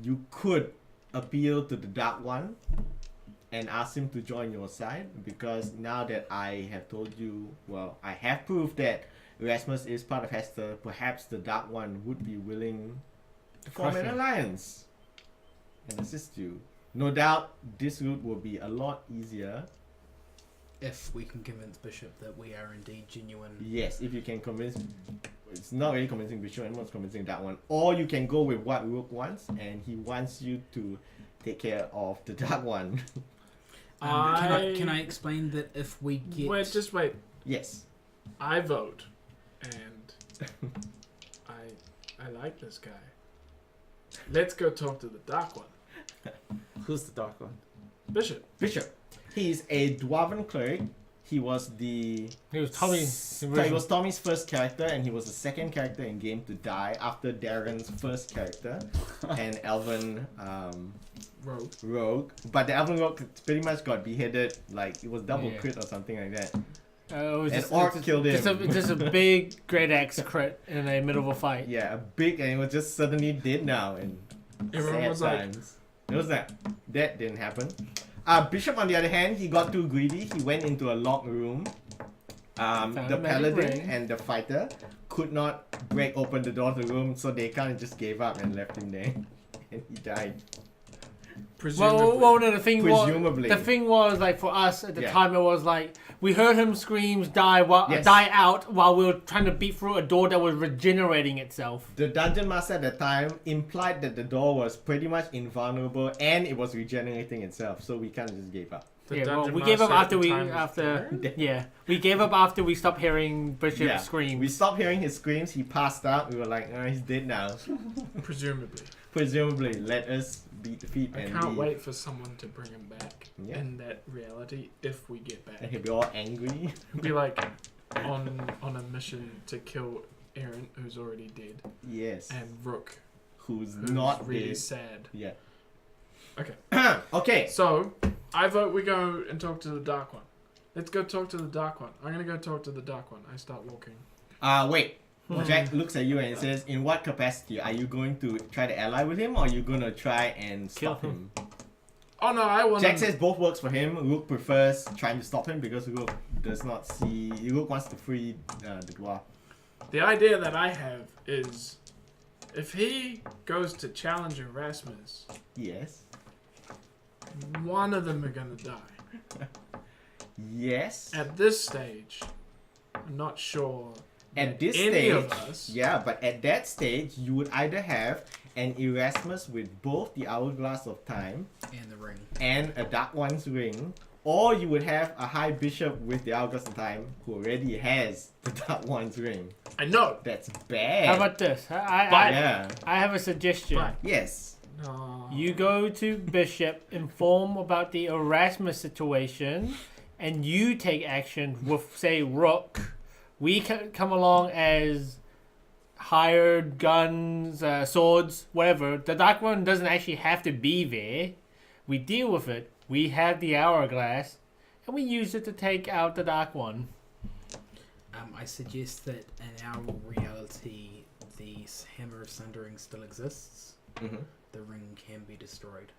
You could appeal to the Dark One and ask him to join your side, because now that I have told you, well, I have proved that Erasmus is part of Hester, perhaps the Dark One would be willing to form an Crush him. alliance and assist you. No doubt this route will be a lot easier. If we can convince Bishop that we are indeed genuine. Yes, if you can convince, it's not really convincing Bishop anymore, it's convincing that one. Or you can go with what Rook wants, and he wants you to take care of the Dark One. Can I explain that if we get Wait. Yes. I vote, and I like this guy. Let's go talk to the Dark One. Who's the dark one? Bishop. Bishop. He's a Dwarven cleric. He was the... He was Tommy. He was Tommy's first character, and he was the second character in game to die after Darren's first character, and Elven Rogue. But the Elven Rogue pretty much got beheaded, like it was double Yeah. crit or something like that. It was An just, orc just, killed just him. just a big great axe crit in the middle of a fight. Yeah, a big, and it was just suddenly dead now, and Everyone sad was like, times. It was that didn't happen. Bishop, on the other hand, he got too greedy. He went into a locked room. The a magic paladin ring. and the fighter could not break open the door to the room, so they kind of just gave up and left him there, and he died. presumably. Well, no, the thing Presumably. was, like for us at the Yeah. time, it was like we heard him screams die Yes. die out while we were trying to beat through a door that was regenerating itself. The dungeon master at the time implied that the door was pretty much invulnerable and it was regenerating itself, so we kind of just gave up. The Yeah, well, dungeon we gave up master at after the time was Darren? we gave up after we stopped hearing Bishop scream. We stopped hearing his screams. He passed out. We were like, he's dead now. Presumably. Presumably, let us beat the feet I and can't leave. wait for someone to bring him back Yeah. in that reality if we get And back. he'll be all angry. He'll be like on a mission to kill Aaron, who's already dead, Yes. and Rook, Who's who's not really dead. sad. Yeah. Okay. Okay. So, I vote we go and talk to the Dark One. Let's go talk to the Dark One. I'm gonna go talk to the Dark One. I start walking. Wait. Jack looks at you and says, in what capacity? Are you going to try to ally with him, or are you going to try and stop Kill him? Oh no, I want Jack him. says both works for him. Rook prefers trying to stop him because Rook does not see... Rook wants to free the dwarf. The idea that I have is, if he goes to challenge Erasmus, Yes. one of them are gonna die. Yes. At this stage, I'm not sure. At this any stage, of us. yeah, but at that stage, you would either have an Erasmus with both the Hourglass of Time and the ring. and a Dark One's ring, or you would have a High Bishop with the Hourglass of Time who already has the Dark One's ring. I know. That's bad. How about this? yeah. I have a suggestion. But Yes. no. You go to Bishop, inform about the Erasmus situation, and you take action with, say, Rook. We come along as hired guns, swords, whatever. The Dark One doesn't actually have to be there. We deal with it. We have the hourglass, and we use it to take out the Dark One. I suggest that in our reality, the Hammer of Sundering still exists. Mm-hmm. The ring can be destroyed.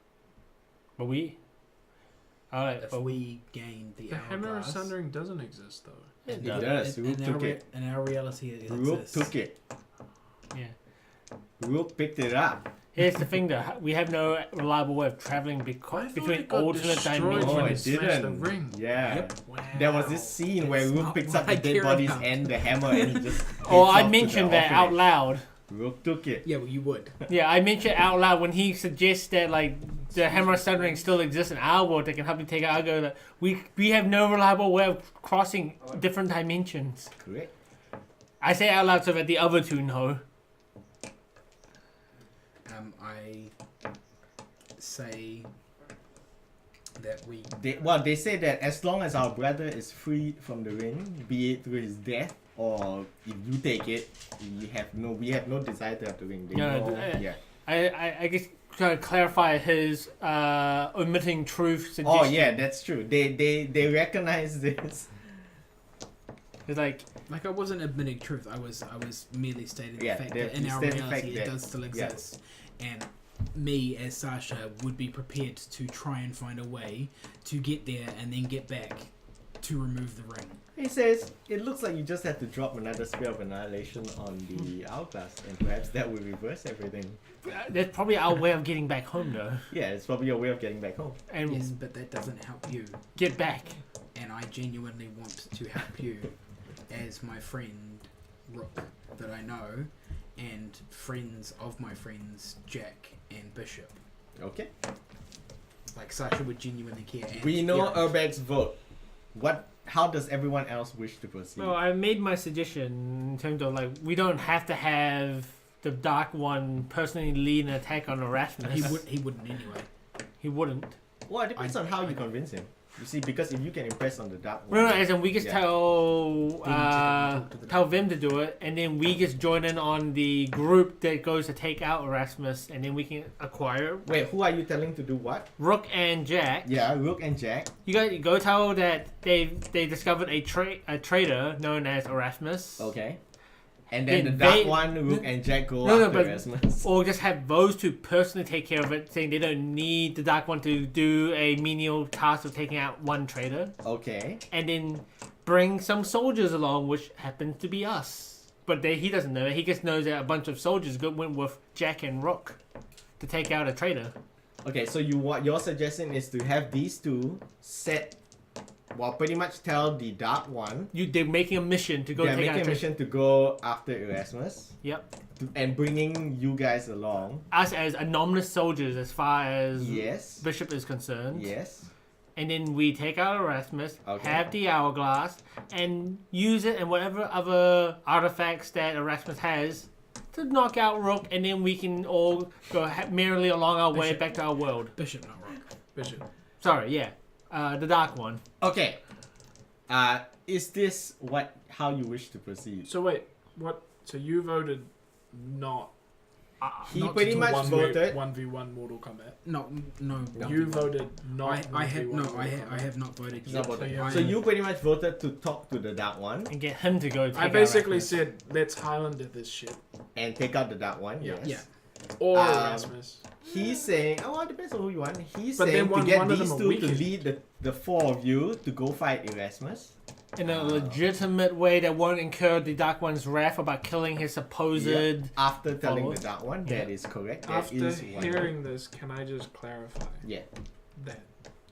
But we... Alright, If we gain the The Hammer of hourglass, Sundering doesn't exist though. it It does. does. Rook in, took it. in our reality, it Rook exists. took it. Yeah. Rook picked it up. Here's the thing though, we have no reliable way of traveling I thought between it got alternate destroyed dimensions. when Oh, he it smashed didn't. the ring. Yeah. Yep. Wow. There was this scene where That's Rook not picks what up the I dead care bodies about. and the hammer and he just. Oh, heads I off to mentioned the that out orphanage. loud. Rook took it. Yeah, well, you would. Yeah, I mentioned out loud when he suggests that like the Hammer of Sundering still exists in our world that can help me take it out. I go that we have no reliable way of crossing different dimensions. Correct. I say out loud so that the other two know. I say that we. They say that as long as our brother is freed from the ring, be it through his death or if you take it, we have no desire to have the ring. They No, know, yeah. I guess trying to clarify his omitting truth suggestion. Oh yeah, that's true. They recognize this. It's like Like I wasn't admitting truth. I was merely stating Yeah, the fact they- that in you our state the fact reality it that- does still yeah. exist, and me as Sasha would be prepared to try and find a way to get there and then get back to remove the ring. He says, it looks like you just have to drop another spell of annihilation on the hourglass and perhaps that will reverse everything. that's probably our way of getting back home though, Yeah, it's probably your way of getting back home. and Yes, but that doesn't help you, get back. and I genuinely want to help you as my friend Rook that I know, and friends of my friends Jack and Bishop. Okay. Like Sasha would genuinely care. And We know yeah, Urbex's vote. How does everyone else wish to proceed? Well, I made my suggestion in terms of like we don't have to have the Dark One personally lead an attack on Erasmus. he wouldn't anyway. He wouldn't. Well, it depends on how you convince him. You see, because if you can impress on the dark No, one, as in we just Yeah. tell them to do it, and then we just join in on the group that goes to take out Erasmus, and then we can acquire it. Wait, who are you telling to do what? Rook and Jack. Yeah, Rook and Jack. You go tell that they discovered a traitor known as Erasmus. Okay. And then Then the dark they- one, Rook and Jack go No, after but- Erasmus. Or just have those two personally take care of it, saying they don't need the Dark One to do a menial task of taking out one traitor. Okay. And then bring some soldiers along, which happens to be us. But he doesn't know. He just knows that a bunch of soldiers went with Jack and Rook to take out a traitor. Okay, so what you're suggesting is to have these two set, well, pretty much tell the dark one. They're making a mission to go They're take out making a a traitor. mission to go after Erasmus Yep. and bringing you guys along. Us as anonymous soldiers, as far as Yes. Bishop is concerned. Yes. And then we take out Erasmus, Okay. have the hourglass, and use it and whatever other artifacts that Erasmus has to knock out Rook, and then we can all go merrily along our way Bishop. back to our world. Bishop, not Rook. Bishop. Sorry, yeah. The Dark One. Okay. Is this how you wish to proceed? So wait, what? So you voted not He Not pretty to much voted. 1v1 Mortal Kombat. No. You voted not. I have 1v1 no. Mortal I Kombat. have not voted He's yet. not voted. So So you pretty much voted to talk to the dark one And get him to go take I out basically Erasmus. said let's Highlander this shit. and take out the dark one. Yeah. Yes. Yeah. Or Um, Erasmus. He's saying, oh, it depends on who you want. He's But saying then to get one of these them are two to weakened. lead the four of you to go fight Erasmus. In a legitimate way that won't incur the Dark One's wrath about killing his supposed... Yeah. After telling Follow. the dark one, that is correct. That After is one. hearing this, can I just clarify Yeah. that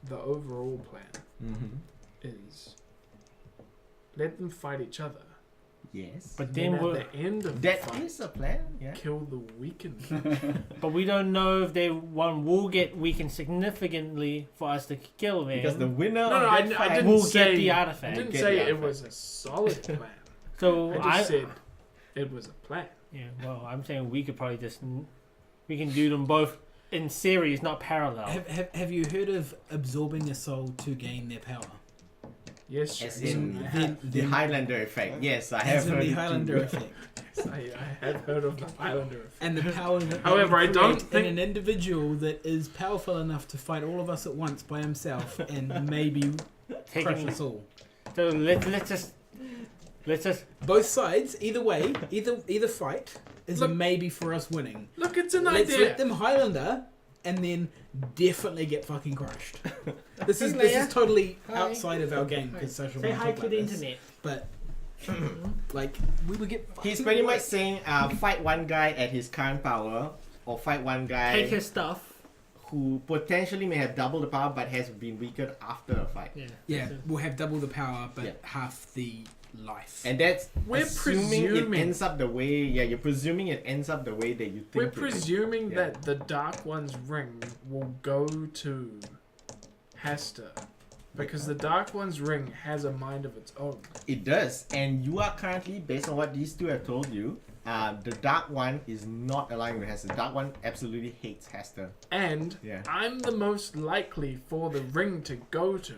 the overall plan Mm-hmm. is let them fight each other. Yes. But And then at we'll... the end of the That fight, is a plan. Yeah. kill the weakened. But we don't know if one will get weakened significantly for us to kill them. Because the winner No, of I that fight didn't We'll say get the I artifact. didn't Get say the it artifact. was a solid plan. So I just said it was a plan. Yeah, well, I'm saying we could probably just... We can do them both in series, not parallel. Have you heard of absorbing a soul to gain their power? Yes, As Jason, in I then- have. the Highlander effect. Yes, I As have in heard the it Highlander too. effect. I have heard of the Highlander effect. And the power that However, I they don't create think- in an individual that is powerful enough to fight all of us at once by himself and maybe crush Taking, us all. so let's just Both sides, either way, either fight is Look- a maybe for us winning. Look, it's an Let's idea. let them Highlander and then definitely get fucking crushed. This Hey, is Leia. totally Hi. outside of our game because social say hi to the this. internet. But like we would get. He's fucking pretty much wrecked. saying, fight one guy at his current power, or fight one guy Take his stuff. who potentially may have double the power but has been weakened after a fight. Yeah. Yeah, we'll have double the power, but Yeah. half the life. And that's We're assuming it presuming- ends up the way. Yeah, you're presuming it ends up the way that you think. We're it is. presuming Yeah. that the Dark One's ring will go to Hester. Because the Dark One's ring has a mind of its own. It does, and you are currently, based on what these two have told you, the Dark One is not aligned with Hester. The Dark One absolutely hates Hester. And Yeah. I'm the most likely for the ring to go to.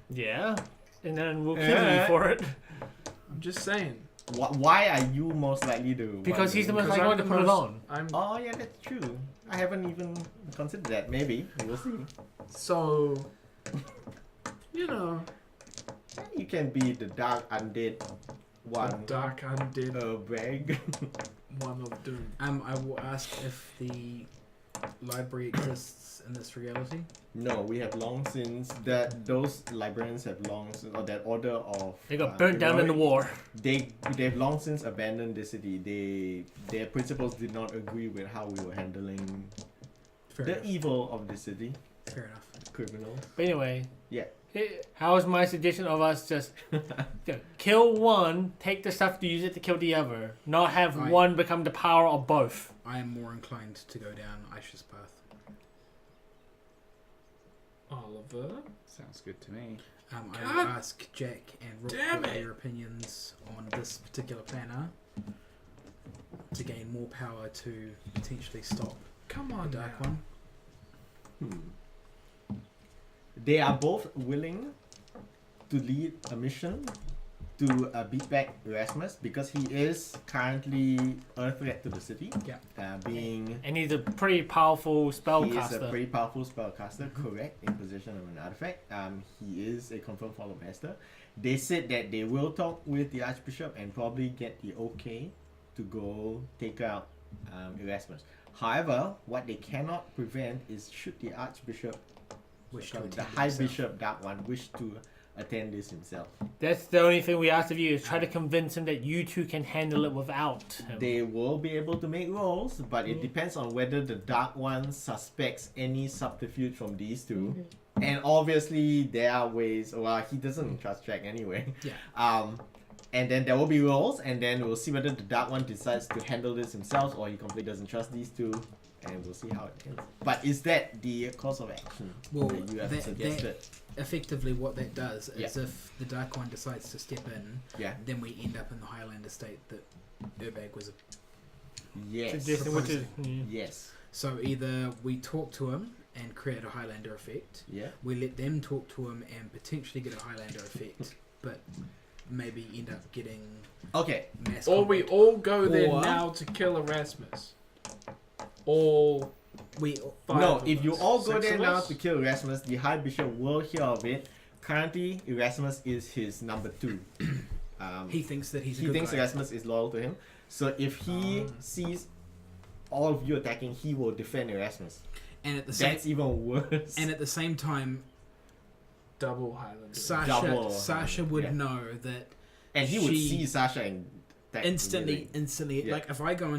Yeah. And then we'll kill Yeah. you for it. I'm just saying. Why are you most likely to? Because he's the most Because likely I'm one to the put it most- on. I'm Oh yeah, that's true. I haven't even considered that. Maybe we'll see. so you know, You can be the dark undead the one. dark undead Bag. one of doom. I will ask if the library exists in this reality. No, we have long since that those librarians have long since, or that order of They got burnt down in the heroic- war. They've long since abandoned the city. Their principals did not agree with how we were handling Fair the enough. evil of the city, Fair enough. criminals. But anyway. Yeah. How is my suggestion of us just kill one, take the stuff to use it to kill the other, not have Right. one become the power of both? I am more inclined to go down Aisha's path. Oliver. Sounds good to me. I God will ask Jack and Rook damn what it. their opinions on this particular plan are to gain more power to potentially stop Come the on, Dark now. One. They are both willing to lead a mission to beat back Erasmus because he is currently a threat to the city. Yeah. Being And he's a pretty powerful he is a spellcaster. pretty powerful spellcaster, correct, in possession of an artifact. He is a confirmed follower of Hester. They said that they will talk with the Archbishop and probably get the okay to go take out Erasmus. However, what they cannot prevent is should the Archbishop, Wish to the attend High himself. Bishop Dark One, wish to attend this himself. That's the only thing we asked of you is try to convince him that you two can handle it without him. They will be able to make rolls, but it depends on whether the Dark One suspects any subterfuge from these two. And obviously, there are ways. Well, he doesn't trust Jack anyway. Yeah. And then there will be rolls, and then we'll see whether the Dark One decides to handle this himself or he completely doesn't trust these two, and we'll see how it ends. But is that the course of action Well, that you have that- suggested? Effectively, what that does is Yeah. if the Dark One decides to step in, Yeah. then we end up in the Highlander state that Urbag was. Yes. Suggestion, which is, Yes. So either we talk to him and create a Highlander effect, Yeah. we let them talk to him and potentially get a Highlander effect, but maybe end up getting Okay. mass. Or we conflict. all go there Or- now to kill Erasmus. All we five No, of if you us. all go 6 there of now us? to kill Erasmus, the High Bishop will hear of it. Currently, Erasmus is his number 2. he thinks that he's a He good thinks guy. Erasmus is loyal to him. So if he sees all of you attacking, he will defend Erasmus. and at the same That's even worse. and at the same time, double Highlander. Double Sasha would yeah. know that And he would she- see Sasha and attack instantly, immediately. Yeah. like if I go and